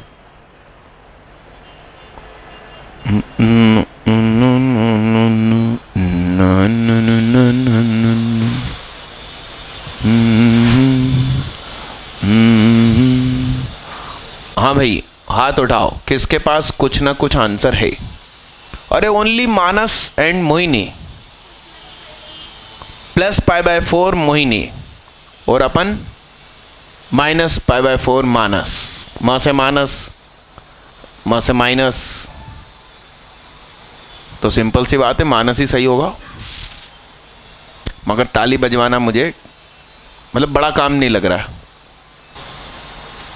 हाँ भाई हाथ उठाओ, किसके पास कुछ ना कुछ आंसर है। अरे ओनली मानस एंड मोहिनी, +π/4 मोहिनी, और अपन -π/4 मानस, मां से मानस, मां से माइनस, तो सिंपल सी बात है मानस ही सही होगा। मगर ताली बजवाना मुझे मतलब बड़ा काम नहीं लग रहा,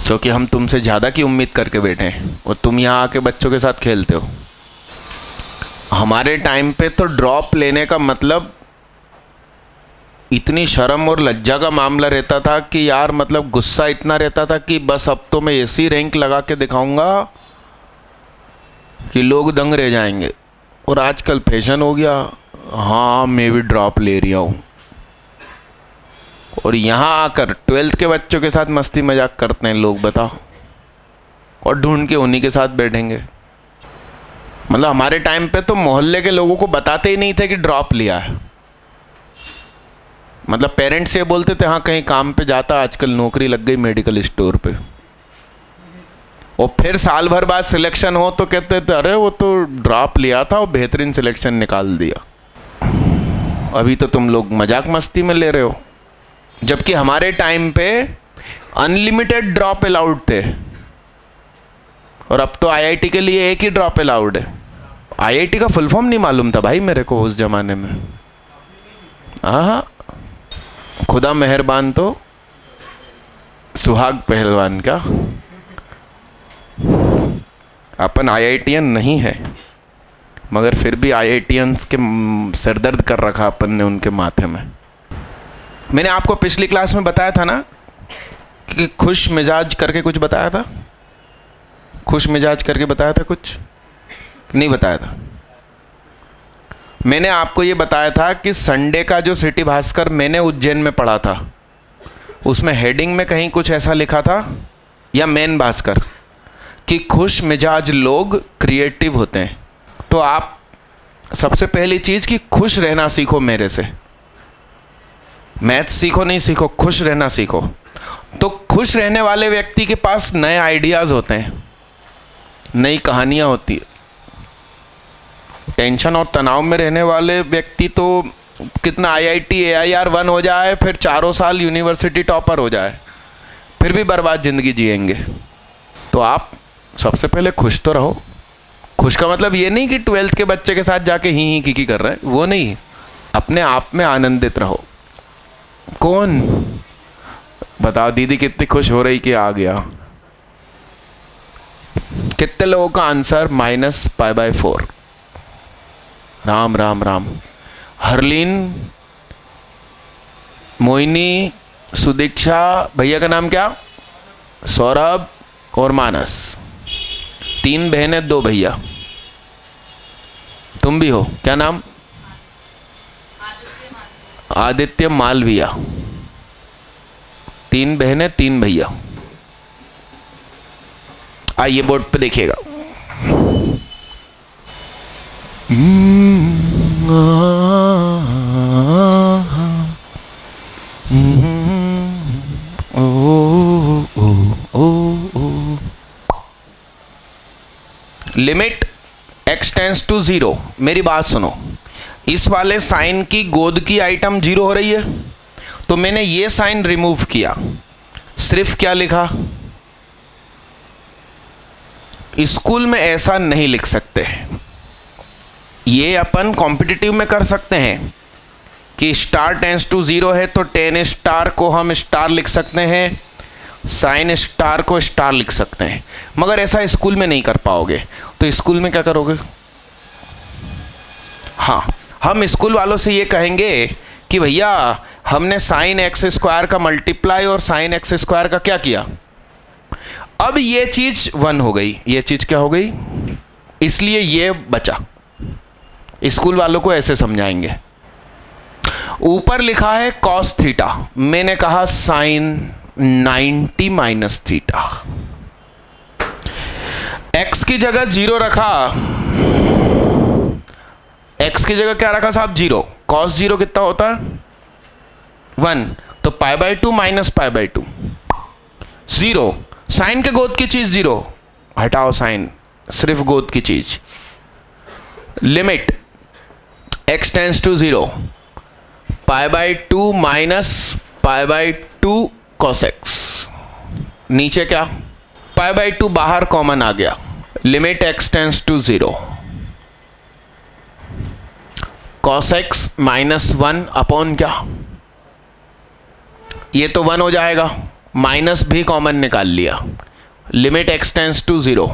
क्योंकि हम तुमसे ज़्यादा की उम्मीद करके बैठे हैं और तुम यहाँ आके बच्चों के साथ खेलते हो। हमारे टाइम पे तो ड्रॉप लेने का मतलब इतनी शर्म और लज्जा का मामला रहता था कि यार मतलब गुस्सा इतना रहता था कि बस अब तो मैं ऐसी रैंक लगा के दिखाऊंगा कि लोग दंग रह जाएंगे। और आजकल फैशन हो गया, हाँ मैं भी ड्रॉप ले रहा हूँ, और यहाँ आकर 12th के बच्चों के साथ मस्ती मजाक करते हैं लोग, बताओ, और ढूंढ के उन्हीं के साथ बैठेंगे। मतलब हमारे टाइम पे तो मोहल्ले के लोगों को बताते ही नहीं थे कि ड्रॉप लिया है। मतलब पेरेंट्स ये बोलते थे हाँ कहीं काम पे जाता, आजकल नौकरी लग गई मेडिकल स्टोर पे, और फिर साल भर बाद सिलेक्शन हो तो कहते थे अरे वो तो ड्रॉप लिया था और बेहतरीन सिलेक्शन निकाल दिया। अभी तो तुम लोग मजाक मस्ती में ले रहे हो, जबकि हमारे टाइम पे अनलिमिटेड ड्रॉप अलाउड थे, और अब तो आईआईटी के लिए एक ही ड्रॉप अलाउड है। आईआईटी का फुल फॉर्म नहीं मालूम था भाई मेरे को उस जमाने में। हाँ खुदा मेहरबान तो सुहाग पहलवान का, अपन आईआईटीएन नहीं है, मगर फिर भी आईआईटीएंस के सरदर्द कर रखा अपन ने उनके माथे में। मैंने आपको पिछली क्लास में बताया था ना कि खुश मिजाज करके कुछ बताया था, खुश मिजाज करके बताया था, कुछ नहीं बताया था। मैंने आपको ये बताया था कि संडे का जो सिटी भास्कर मैंने उज्जैन में पढ़ा था, उसमें हेडिंग में कहीं कुछ ऐसा लिखा था, या मेन भास्कर, कि खुश मिजाज लोग क्रिएटिव होते हैं। तो आप सबसे पहली चीज़ कि खुश रहना सीखो मेरे से, मैथ्स सीखो नहीं सीखो, खुश रहना सीखो। तो खुश रहने वाले व्यक्ति के पास नए आइडियाज़ होते हैं, नई कहानियाँ होती है। टेंशन और तनाव में रहने वाले व्यक्ति तो कितना IIT AIR 1 हो जाए, फिर चारों साल यूनिवर्सिटी टॉपर हो जाए, फिर भी बर्बाद ज़िंदगी जिएंगे। तो आप सबसे पहले खुश तो रहो। खुश का मतलब ये नहीं कि 12th के बच्चे के साथ जाके ही की कर रहे हैं, वो नहीं। अपने आप में आनंदित रहो। कौन बताओ दीदी कितनी खुश हो रही कि आ गया? कितने लोगों का आंसर -π/4? राम राम राम। हरलीन, मोहिनी, सुदीक्षा, भैया का नाम क्या? सौरभ और मानस। 3 बहनें 2 भैया। तुम भी हो, क्या नाम? आदित्य मालविया। 3 बहनें 3 भैया। आइए बोर्ड पे देखिएगा। Limit x tends to 0। मेरी बात सुनो, इस वाले साइन की गोद की आइटम 0 हो रही है, तो मैंने ये साइन रिमूव किया, सिर्फ क्या लिखा? स्कूल में ऐसा नहीं लिख सकते। ये अपन कॉम्पिटिटिव में कर सकते हैं कि स्टार टेंस टू 0 है तो टेन स्टार को हम स्टार लिख सकते हैं, साइन स्टार को स्टार लिख सकते हैं, मगर ऐसा स्कूल में नहीं कर पाओगे। तो स्कूल में क्या करोगे? हाँ, हम स्कूल वालों से ये कहेंगे कि भैया हमने साइन x² का मल्टीप्लाई और साइन x² का क्या किया? अब ये चीज 1 हो गई, ये चीज क्या हो गई? इसलिए ये बचा। स्कूल वालों को ऐसे समझाएंगे। ऊपर लिखा है cos थीटा, मैंने कहा साइन 90 - थीटा। x की जगह 0 रखा, x की जगह क्या रखा साहब? 0। cos 0 कितना होता है? 1। तो π/2 - π/2 0। साइन के गोद की चीज 0, हटाओ साइन, सिर्फ गोद की चीज। Limit x tends to 0, π/2 - π/2 cos x। नीचे क्या? π/2 बाहर कॉमन आ गया। Limit x tends to 0, cos x -1 upon क्या? ये तो 1 हो जाएगा, माइनस भी कॉमन निकाल लिया। Limit x tends to 0,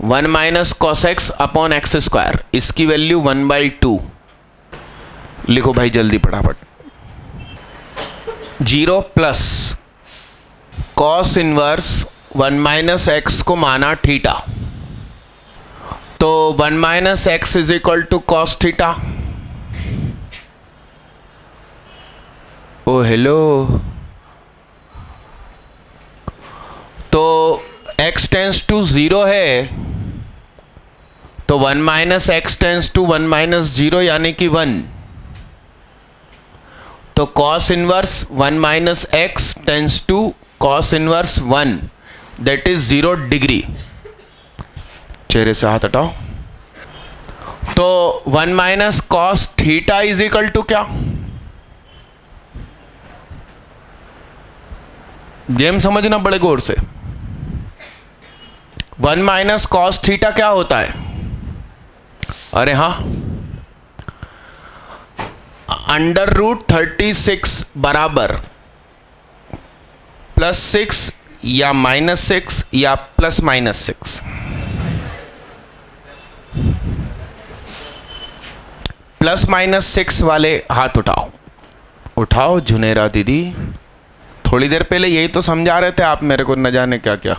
1 - cos x upon x²। इसकी वैल्यू 1/2। लिखो भाई जल्दी फटाफट। 0 प्लस cos इनवर्स 1 - x को माना थीटा, तो 1 - x = cos थीटा। ओ हेलो, तो x टेंस टू 0 है, तो 1 - x टेंस टू 1 - 0 यानी कि 1। तो cos inverse 1 - x tends to cos inverse 1, that is 0 degree. चेहरे से हाथ हटाओ। तो 1 - cos थीटा = क्या? गेम समझना बड़े गौर से। 1 - cos थीटा क्या होता है? अरे हाँ, √36 बराबर +6 या -6 या +-6। +-6 वाले हाथ उठाओ। उठाओ जुनेरा दीदी, थोड़ी देर पहले यही तो समझा रहे थे आप मेरे को, न जाने क्या क्या।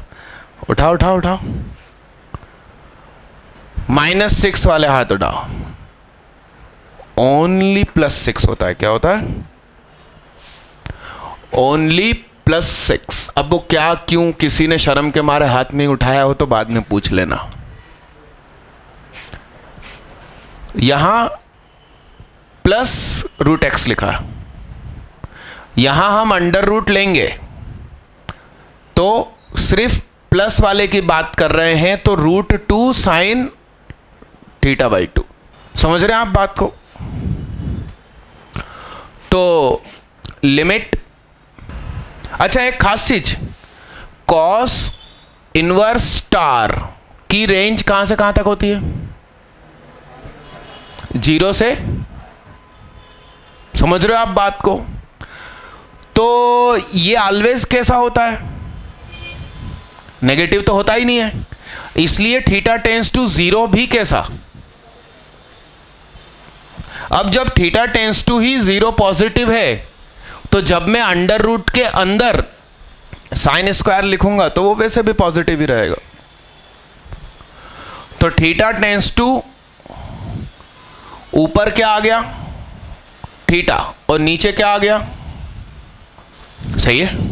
उठाओ उठाओ उठाओ। -6 वाले हाथ उठाओ। ओनली +6 होता है। क्या होता है? ओनली +6। अब वो क्या, क्यों, किसी ने शर्म के मारे हाथ नहीं उठाया हो तो बाद में पूछ लेना। यहां +√x लिखा है, यहां हम अंडर रूट लेंगे तो सिर्फ प्लस वाले की बात कर रहे हैं तो √2 sin θ/2। समझ रहे हैं आप बात को? तो लिमिट, अच्छा एक खास चीज, cos इनवर्स स्टार की रेंज कहां से कहां तक होती है? 0 से, समझ रहे हो आप बात को? तो ये ऑलवेज कैसा होता है? नेगेटिव तो होता ही नहीं है, इसलिए थीटा टेंस टू 0 भी कैसा? अब जब थीटा टेंस टू ही 0 पॉजिटिव है, तो जब मैं अंडर रूट के अंदर साइन स्क्वायर लिखूंगा तो वो वैसे भी पॉजिटिव ही रहेगा। तो थीटा टेंस टू ऊपर क्या आ गया? थीटा, और नीचे क्या आ गया? सही है।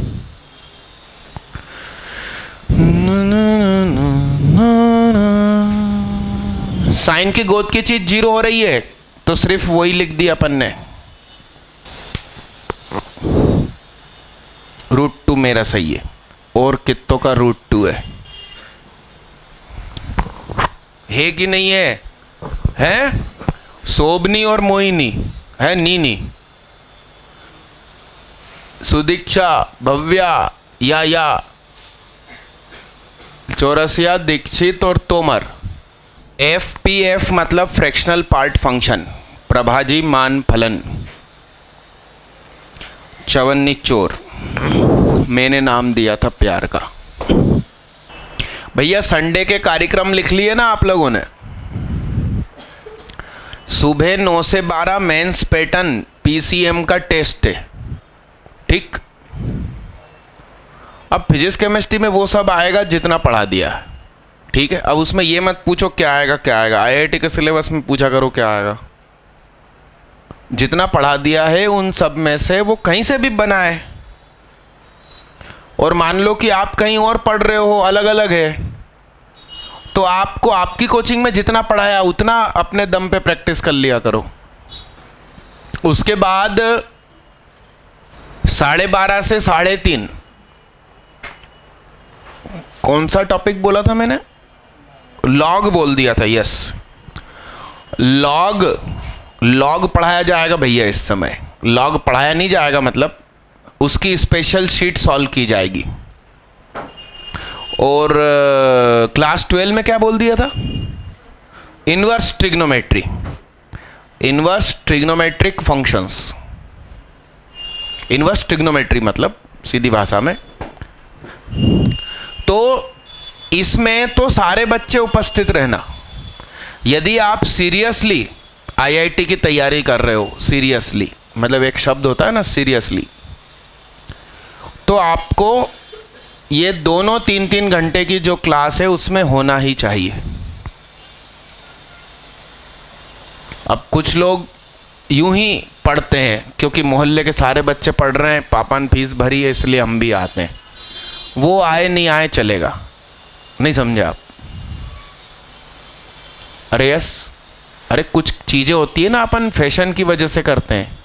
साइन की गोद की चीज 0 हो रही है तो सिर्फ वही लिख दिया अपन ने, √2 मेरा सही है, और कितों का √2 है कि नहीं है? है शोभनी और मोहिनी है, नीनी, सुदीक्षा, भव्या, या चौरसिया, दीक्षित और तोमर। FPF मतलब फ्रैक्शनल पार्ट फंक्शन, प्रभाजी मान फलन, चवन्नी चोर, मैंने नाम दिया था प्यार का। भैया संडे के कार्यक्रम लिख लिए ना आप लोगों ने? सुबह 9 से 12 मेंस पैटर्न PCM का टेस्ट है, ठीक? अब फिजिक्स केमिस्ट्री में वो सब आएगा जितना पढ़ा दिया है, ठीक है? अब उसमें ये मत पूछो क्या आएगा क्या आएगा, IIT के सिलेबस में पूछा करो क्या आएगा। जितना पढ़ा दिया है उन सब में से वो कहीं से भी बना है, और मान लो कि आप कहीं और पढ़ रहे हो, अलग अलग है, तो आपको आपकी कोचिंग में जितना पढ़ाया उतना अपने दम पे प्रैक्टिस कर लिया करो। उसके बाद 12:30 से 3:30 कौन सा टॉपिक बोला था मैंने? लॉग बोल दिया था, यस। लॉग पढ़ाया जाएगा भैया इस समय। लॉग पढ़ाया नहीं जाएगा मतलब उसकी स्पेशल शीट सॉल्व की जाएगी। और क्लास 12 में क्या बोल दिया था? Inverse trigonometry, inverse trigonometric functions. Inverse trigonometry मतलब सीधी भाषा में, तो इसमें तो सारे बच्चे उपस्थित रहना। यदि आप सीरियसली IIT की तैयारी कर रहे हो, सीरियसली मतलब एक शब्द होता है ना सीरियसली, तो आपको ये दोनों 3-3 घंटे की जो क्लास है उसमें होना ही चाहिए। अब कुछ लोग यूं ही पढ़ते हैं क्योंकि मोहल्ले के सारे बच्चे पढ़ रहे हैं, पापा ने फीस भरी है इसलिए हम भी आते हैं। वो आए नहीं आए चलेगा, नहीं समझे आप? अरे यस, अरे कुछ चीजें होती है ना अपन फैशन की वजह से करते हैं,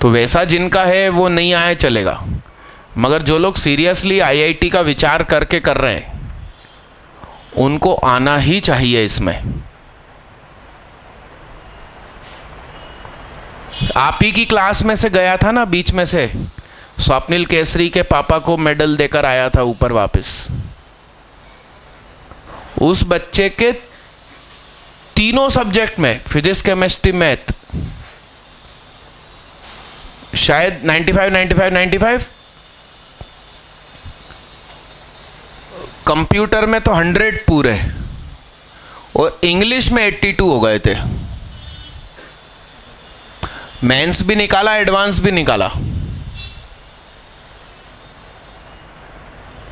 तो वैसा जिनका है वो नहीं आए चलेगा, मगर जो लोग सीरियसली IIT का विचार करके कर रहे हैं उनको आना ही चाहिए इसमें। आप ही की क्लास में से गया था ना बीच में से, स्वप्निल केसरी के पापा को मेडल देकर आया था ऊपर वापस। उस बच्चे के तीनों सब्जेक्ट में, फिजिक्स, केमिस्ट्री, मैथ, शायद 95 कंप्यूटर में तो 100 पूरे, और इंग्लिश में 82 हो गए थे। मेंस भी निकाला, एडवांस भी निकाला।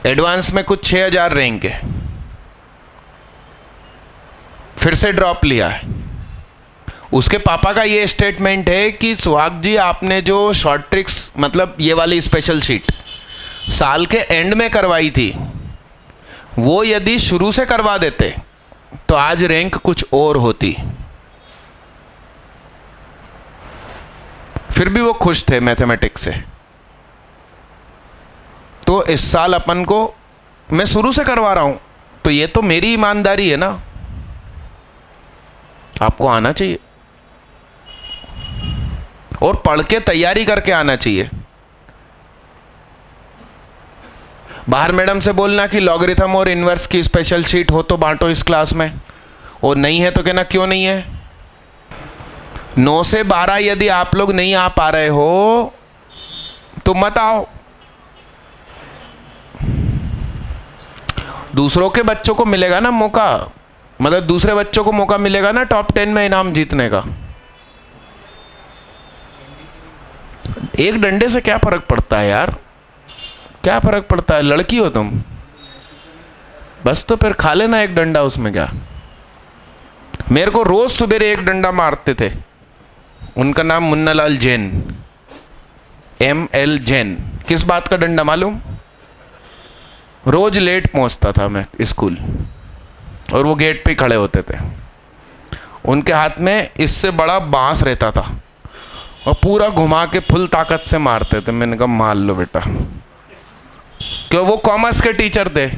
एडवांस में कुछ 6000 रैंक है, फिर से ड्रॉप लिया है। उसके पापा का ये स्टेटमेंट है कि सुहाग जी आपने जो शॉर्ट ट्रिक्स मतलब ये वाली स्पेशल शीट साल के एंड में करवाई थी, वो यदि शुरू से करवा देते तो आज रैंक कुछ और होती। फिर भी वो खुश थे मैथमेटिक्स से। तो इस साल अपन को, मैं शुरू से करवा रहा हूं, तो ये तो मेरी ईमानदारी है ना, आपको आना चाहिए और पढ़ के तैयारी करके आना चाहिए। बाहर मैडम से बोलना कि लॉगरिथम और इनवर्स की स्पेशल शीट हो तो बांटो इस क्लास में, और नहीं है तो कहना क्यों नहीं है। 9 से 12 यदि आप लोग नहीं आ पा रहे हो तो मत आओ। दूसरों के बच्चों को मिलेगा ना मौका, मतलब दूसरे बच्चों को मौका मिलेगा ना टॉप 10 में इनाम जीतने का। एक डंडे से क्या फर्क पड़ता है यार, क्या फर्क पड़ता है, लड़की हो तुम, बस तो फिर खा लेना एक डंडा, उसमें क्या। मेरे को रोज सुबेरे एक डंडा मारते थे, उनका नाम मुन्नालाल जैन, ML जैन। किस बात का डंडा मालूम? रोज लेट पहुंचता था मैं स्कूल और वो गेट पे खड़े होते थे, उनके हाथ में इससे बड़ा बांस रहता था और पूरा घुमा के फुल ताकत से मारते थे। मैंने कहा मार लो बेटा, क्यों, वो कॉमर्स के टीचर थे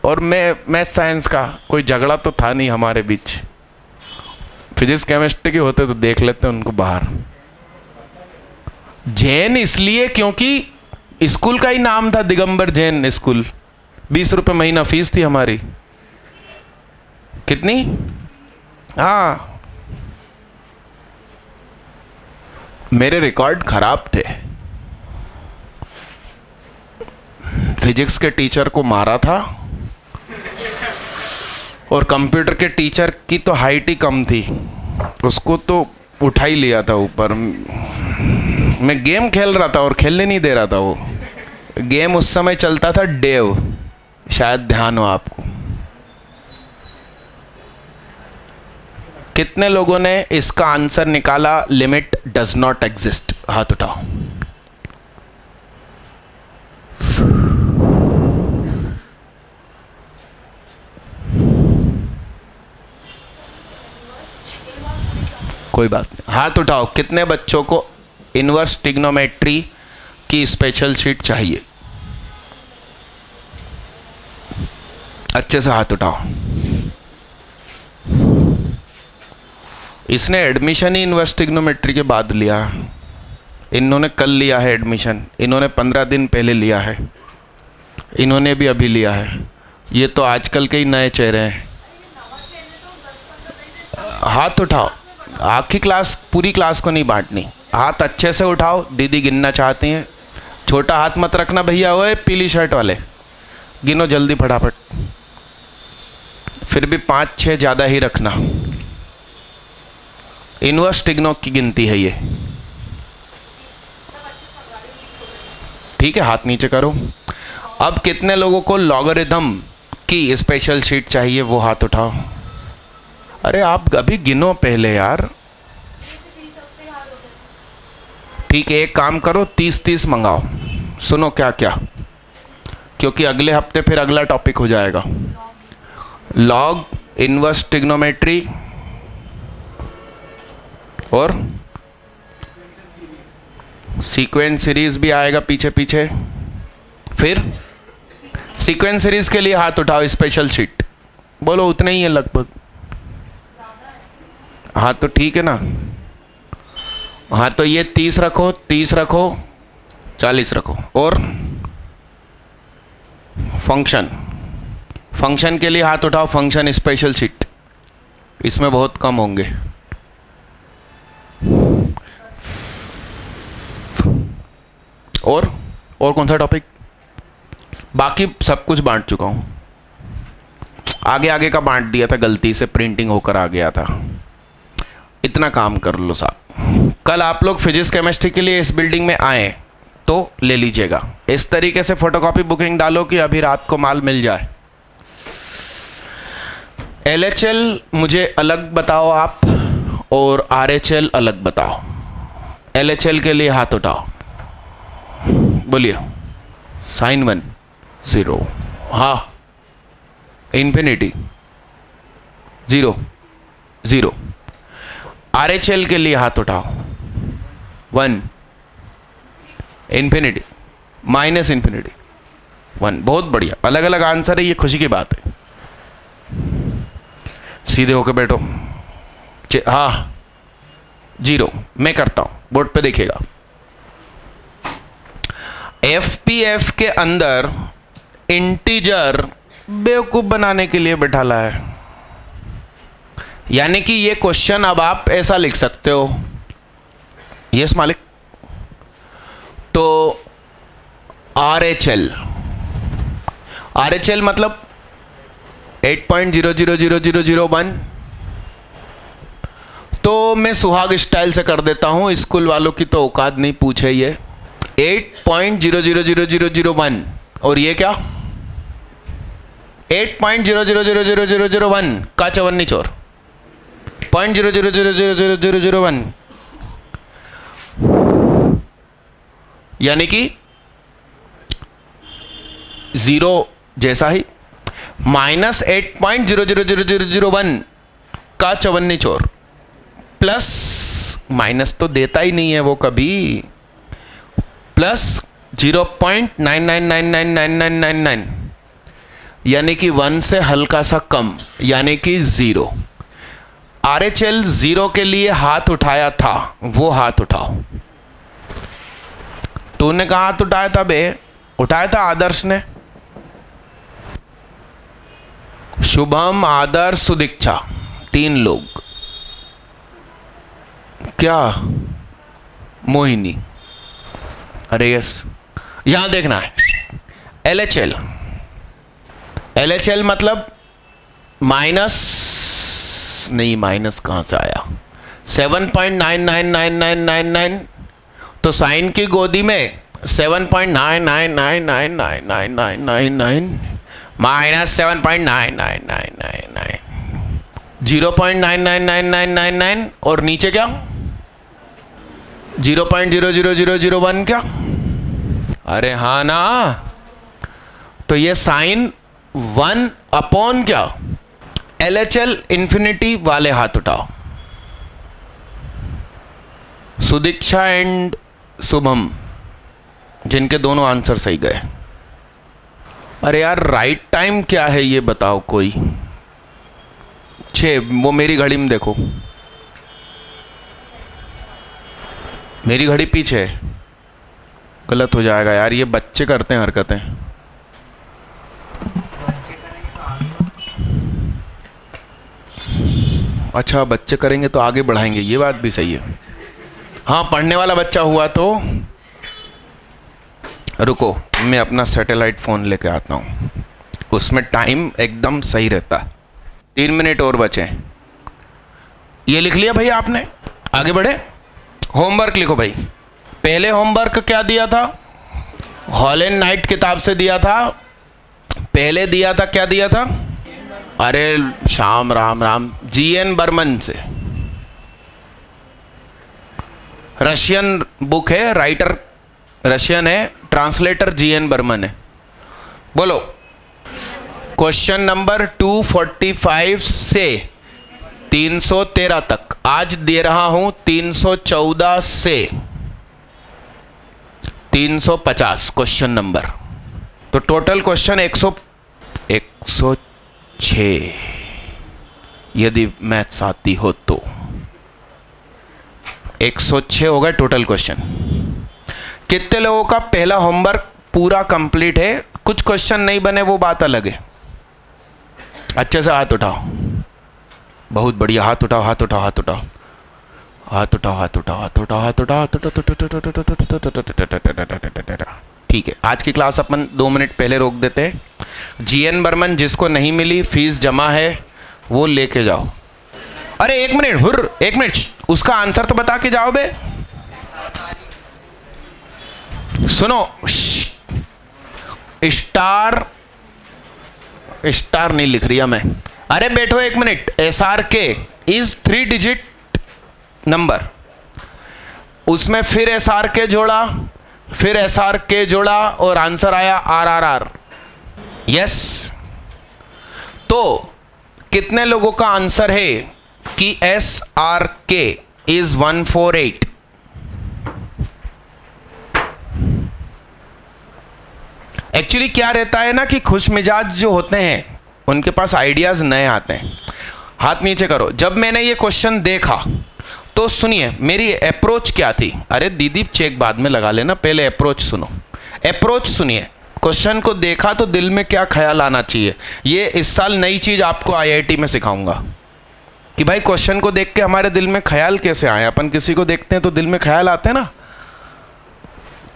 और मैं मैथ साइंस का, कोई झगड़ा तो था नहीं हमारे बीच। फिजिक्स केमिस्ट्री के होते तो देख लेते उनको बाहर। जैन इसलिए क्योंकि स्कूल का ही नाम था दिगंबर जैन स्कूल। 20 रुपए महीना फीस थी हमारी। कितनी? हाँ, मेरे रिकॉर्ड खराब थे। फिजिक्स के टीचर को मारा था और कंप्यूटर के टीचर की तो हाइट ही कम थी, उसको तो उठा ही लिया था ऊपर। मैं गेम खेल रहा था और खेलने नहीं दे रहा था। वो गेम उस समय चलता था डेव, शायद ध्यान हो आपको। कितने लोगों ने इसका आंसर निकाला? लिमिट डज नॉट एग्जिस्ट, हाथ उठाओ। कोई बात नहीं, हाथ उठाओ। कितने बच्चों को इनवर्स ट्रिग्नोमेट्री की स्पेशल शीट चाहिए? अच्छे से हाथ उठाओ। इसने एडमिशन ही इनवर्स ट्रिग्नोमेट्री के बाद लिया। इन्होंने कल लिया है एडमिशन, इन्होंने 15 दिन पहले लिया है, इन्होंने भी अभी लिया है। ये तो आजकल के ही नए चेहरे हैं। हाथ उठाओ। आखिरी क्लास, पूरी क्लास को नहीं बांटनी। हाथ अच्छे से उठाओ, दीदी गिनना चाहती हैं। छोटा हाथ मत रखना भैया, ओए पीली शर्ट वाले, गिनो जल्दी फटाफट। फिर भी 5-6 ज़्यादा ही रखना। इनवर्स ट्रिग्नो की गिनती है ये, ठीक है? हाथ नीचे करो। अब कितने लोगों को लॉगरिथम की स्पेशल शीट चाहिए, वो हाथ उठाओ। अरे आप अभी गिनो पहले यार। ठीक है, एक काम करो, 30-30 मंगाओ। सुनो क्या क्या, क्योंकि अगले हफ्ते फिर अगला टॉपिक हो जाएगा। लॉग, इनवर्स ट्रिग्नोमेट्री और सीक्वेंस सीरीज भी आएगा पीछे पीछे। फिर सीक्वेंस सीरीज के लिए हाथ उठाओ। स्पेशल शीट बोलो, उतने ही है लगभग। हाँ तो ठीक है ना। हाँ तो ये 30 रखो, 30 रखो, 40 रखो। और फंक्शन, फंक्शन के लिए हाथ उठाओ। फंक्शन स्पेशल शीट, इसमें बहुत कम होंगे। और कौन सा टॉपिक? बाकी सब कुछ बांट चुका हूं। आगे आगे का बांट दिया था, गलती से प्रिंटिंग होकर आ गया था। इतना काम कर लो साहब। कल आप लोग फिजिक्स केमिस्ट्री के लिए इस बिल्डिंग में आए तो ले लीजिएगा। इस तरीके से फोटोकॉपी बुकिंग डालो कि अभी रात को माल मिल जाए। LHL मुझे अलग बताओ आप, और RHL अलग बताओ। LHL के लिए हाथ उठाओ, बोलिए। साइन 1 0, हाँ। इन्फिनिटी 0 0। RHL के लिए हाथ उठाओ। 1 इन्फिनिटी, माइनस इन्फिनिटी, 1। बहुत बढ़िया, अलग अलग आंसर है, ये खुशी की बात है। सीधे होकर बैठो। हाँ 0 मैं करता हूं, बोर्ड पे देखिएगा। एफपीएफ के अंदर इंटीजर बेवकूफ बनाने के लिए बैठाला है। यानी कि ये क्वेश्चन अब आप ऐसा लिख सकते हो, यस मालिक। तो RHL मतलब 8.000001। तो मैं सुहाग स्टाइल से कर देता हूं, स्कूल वालों की तो औकात नहीं पूछे। ये 8.000001 और ये क्या 8.000001 का चवन्नी चोर 0.000001 यानी कि 0 जैसा ही माइनस 8.000001 का चवन्नी चोर प्लस माइनस तो देता ही नहीं है वो कभी, प्लस 0.99999999 यानी कि 1 से हल्का सा कम यानी कि 0। RHL 0 के लिए हाथ उठाया था, वो हाथ उठाओ। तूने कहा हाथ उठाया था बे? उठाया था आदर्श ने। शुभम, आदर्श, सुदीक्षा, 3 लोग। क्या मोहिनी? अरे यस, यहां देखना है। LHL मतलब माइनस नहीं, माइनस कहां से आया? 7.999999 तो साइन की गोदी में 7.99999999 माइनस 7.999999 0.999999 और नीचे क्या 0.00001 क्या? अरे हाँ ना, तो ये साइन 1 अपॉन क्या LHL इंफिनिटी वाले हाथ उठाओ। सुदीक्षा एंड शुभम जिनके दोनों आंसर सही गए। अरे यार राइट टाइम क्या है ये बताओ कोई? 6। वो मेरी घड़ी में देखो, मेरी घड़ी पीछे है। गलत हो जाएगा यार, ये बच्चे करते हैं हरकतें। अच्छा बच्चे करेंगे तो आगे बढ़ाएंगे, ये बात भी सही है। हाँ पढ़ने वाला बच्चा हुआ तो रुको, मैं अपना सैटेलाइट फ़ोन लेके आता हूँ, उसमें टाइम एकदम सही रहता है। 3 मिनट और बचे। ये लिख लिया भाई आपने? आगे बढ़े। होमवर्क लिखो भाई। पहले होमवर्क क्या दिया था? हॉलैंड नाइट किताब से दिया था। पहले दिया था, क्या दिया था? अरे श्याम राम राम, GN बर्मन से। रशियन बुक है, राइटर रशियन है, ट्रांसलेटर GN बर्मन है। बोलो क्वेश्चन नंबर 245 से 313 तक। आज दे रहा हूं 314 से 350 क्वेश्चन नंबर। तो टोटल क्वेश्चन 106 यदि मैथ्स आती हो तो 106 होगा टोटल क्वेश्चन। कितने लोगों का पहला होमवर्क पूरा कंप्लीट है? कुछ क्वेश्चन नहीं बने वो बात अलग है। अच्छे से हाथ उठाओ, बहुत बढ़िया, हाथ उठाओ, हाथ उठाओ, हाथ उठाओ, हाथ उठाओ, हाथ उठाओ, हाथ उठाओ, हाथ उठाओ, हाथ उठाओ। ठीक है, आज की क्लास अपन 2 मिनट पहले रोक देते हैं। GN बर्मन जिसको नहीं मिली, फीस जमा है, वो लेके जाओ। अरे 1 मिनट, हुर्र 1 मिनट, उसका आंसर तो बता के जाओ बे। सुनो, स्टार नहीं लिख रिया मैं। अरे बैठो 1 minute. SRK is 3 digit number, उसमें फिर SRK जोड़ा, फिर SRK जोड़ा और आंसर आया RRR। यस, तो कितने लोगों का आंसर है कि SRK इज 148? एक्चुअली क्या रहता है ना कि खुश मिजाज जो होते हैं उनके पास आइडियाज़ नए आते हैं। हाथ नीचे करो। जब मैंने ये क्वेश्चन देखा तो सुनिए मेरी अप्रोच क्या थी। अरे दीदी चेक बाद में लगा लेना, पहले अप्रोच सुनो। अप्रोच सुनिए। क्वेश्चन को देखा तो दिल में क्या ख्याल आना चाहिए, ये इस साल नई चीज़ आपको आईआईटी में सिखाऊंगा कि भाई क्वेश्चन को देख के हमारे दिल में ख्याल कैसे आए। अपन किसी को देखते हैं तो दिल में ख्याल आते हैं ना,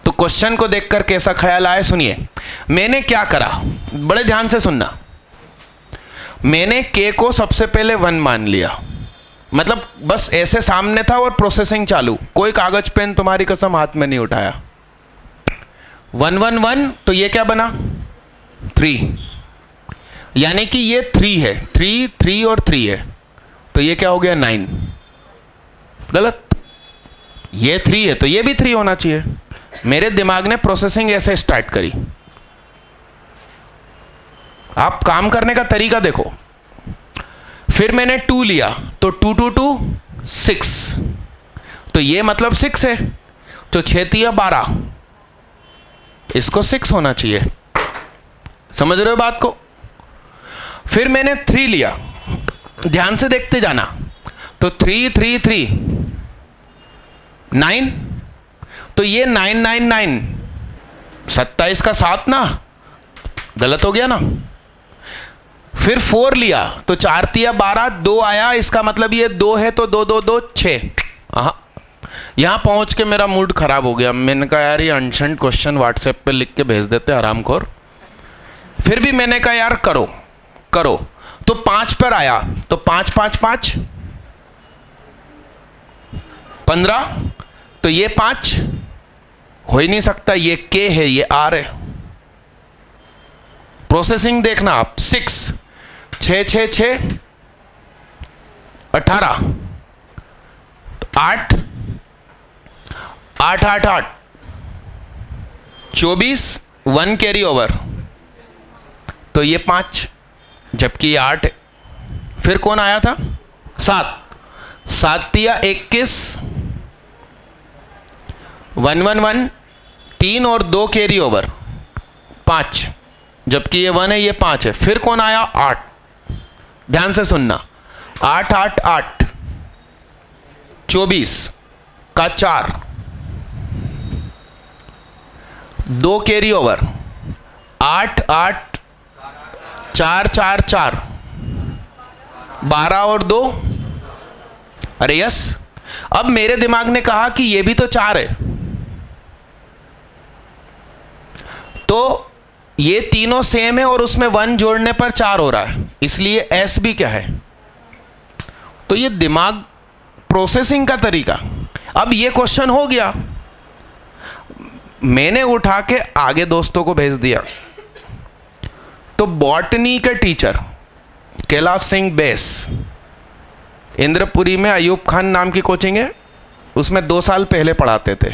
तो क्वेश्चन को देखकर कैसा ख्याल आए सुनिए। मैंने क्या करा, बड़े ध्यान से सुनना। मैंने के को सबसे पहले 1 मान लिया, मतलब बस ऐसे सामने था और प्रोसेसिंग चालू, कोई कागज पेन तुम्हारी कसम हाथ में नहीं उठाया। 1 1 1 तो ये क्या बना 3, यानी कि ये 3 है, 3 3 और 3 है, तो ये क्या हो गया 9। गलत, ये 3 है तो ये भी 3 होना चाहिए। मेरे दिमाग ने प्रोसेसिंग ऐसे स्टार्ट करी। आप काम करने का तरीका देखो। फिर मैंने 2 लिया तो 2 2 2 6, तो ये मतलब 6 है, तो 6 3 12, इसको 6 होना चाहिए। समझ रहे हो बात को। फिर मैंने 3 लिया, ध्यान से देखते जाना, तो 3 3 3 9, तो ये 9 9 9, 27 का 7 ना, गलत हो गया ना। फिर 4 लिया तो 4 3 12, 2 आया, इसका मतलब ये 2 है तो 2 2 2 6। हाँ, यहाँ पहुँच के मेरा मूड खराब हो गया। मैंने कहा यार ये अनसेंट क्वेश्चन व्हाट्सएप पे लिख के भेज देते हरामखोर। फिर भी मैंने कहा यार करो करो, तो 5 पर आया, तो 5 5 5 15, तो ये 5 हो ही नहीं सकता, ये के है ये आर है। प्रोसेसिंग देखना आप। 6 6 6 6 18, 8 8 8 8 24, 1 कैरी ओवर, तो ये 5, जबकि ये 8 है। फिर कौन आया था 7 7 21, 1 1 1, 3 और 2 कैरी ओवर 5, जबकि ये 1 है ये 5 है। फिर कौन आया 8, ध्यान से सुनना, 8 8 8 24 का 4, 2 कैरी ओवर 8 8 4 4 4, 12 और 2, अरे यस। अब मेरे दिमाग ने कहा कि ये भी तो 4 है, तो ये तीनों सेम है और उसमें 1 जोड़ने पर 4 हो रहा है, इसलिए एस भी क्या है। तो ये दिमाग प्रोसेसिंग का तरीका। अब ये क्वेश्चन हो गया, मैंने उठा के आगे दोस्तों को भेज दिया। तो बॉटनी के टीचर कैलाश सिंह बेस, इंद्रपुरी में अयूब खान नाम की कोचिंग है, उसमें 2 साल पहले पढ़ाते थे,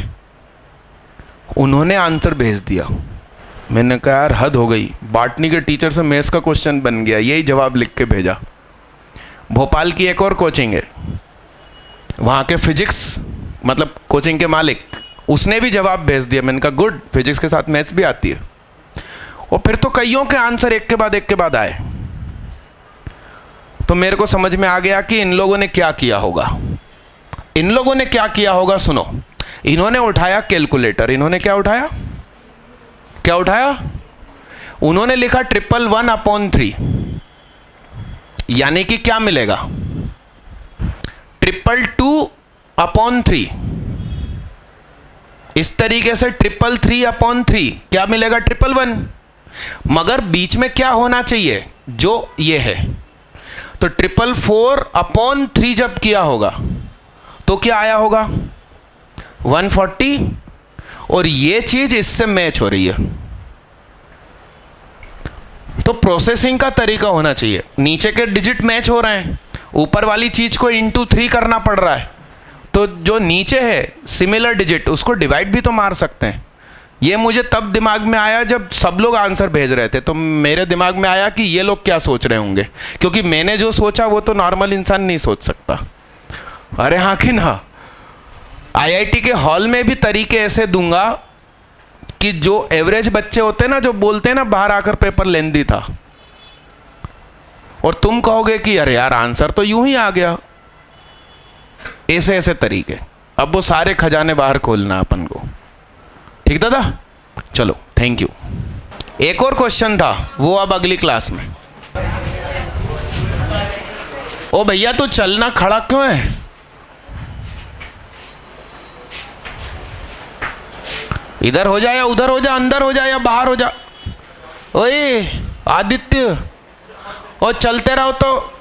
उन्होंने आंसर भेज दिया। मैंने कहा यार हद हो गई, बॉटनी के टीचर से मैथ्स का क्वेश्चन बन गया, यही जवाब लिख के भेजा। भोपाल की एक और कोचिंग है, वहाँ के फिजिक्स मतलब कोचिंग के मालिक, उसने भी जवाब भेज दिया। मैंने कहा गुड, फिजिक्स के साथ मैथ्स भी आती है। और फिर तो कईयों के आंसर एक के बाद आए, तो मेरे को समझ में आ गया कि इन लोगों ने क्या किया होगा। इन लोगों ने क्या किया होगा सुनो। इन्होंने उठाया कैलकुलेटर, इन्होंने क्या उठाया, क्या उठाया, उन्होंने लिखा 111/3, यानी कि क्या मिलेगा 222/3। इस तरीके से 333/3 क्या मिलेगा 111, मगर बीच में क्या होना चाहिए जो ये है, तो 444/3 जब किया होगा तो क्या आया होगा 140, और ये चीज इससे मैच हो रही है। तो प्रोसेसिंग का तरीका होना चाहिए, नीचे के डिजिट मैच हो रहे हैं, ऊपर वाली चीज को इंटू 3 करना पड़ रहा है, तो जो नीचे है सिमिलर डिजिट उसको डिवाइड भी तो मार सकते हैं। ये मुझे तब दिमाग में आया जब सब लोग आंसर भेज रहे थे, तो मेरे दिमाग में आया कि ये लोग क्या सोच रहे होंगे, क्योंकि मैंने जो सोचा वो तो नॉर्मल इंसान नहीं सोच सकता। अरे हाँ कि ना, आईआईटी के हॉल में भी तरीके ऐसे दूंगा कि जो एवरेज बच्चे होते हैं ना, जो बोलते हैं ना बाहर आकर पेपर लेंदी था, और तुम कहोगे कि अरे यार आंसर तो यूं ही आ गया। ऐसे ऐसे तरीके। अब वो सारे खजाने बाहर खोलना अपन को। ठीक दादा, चलो थैंक यू। एक और क्वेश्चन था, वो अब अगली क्लास में। ओ भैया तू चलना, खड़ा क्यों है? इधर हो जा या उधर हो जा, अंदर हो जा या बाहर हो जा। ओए आदित्य, और चलते रहो तो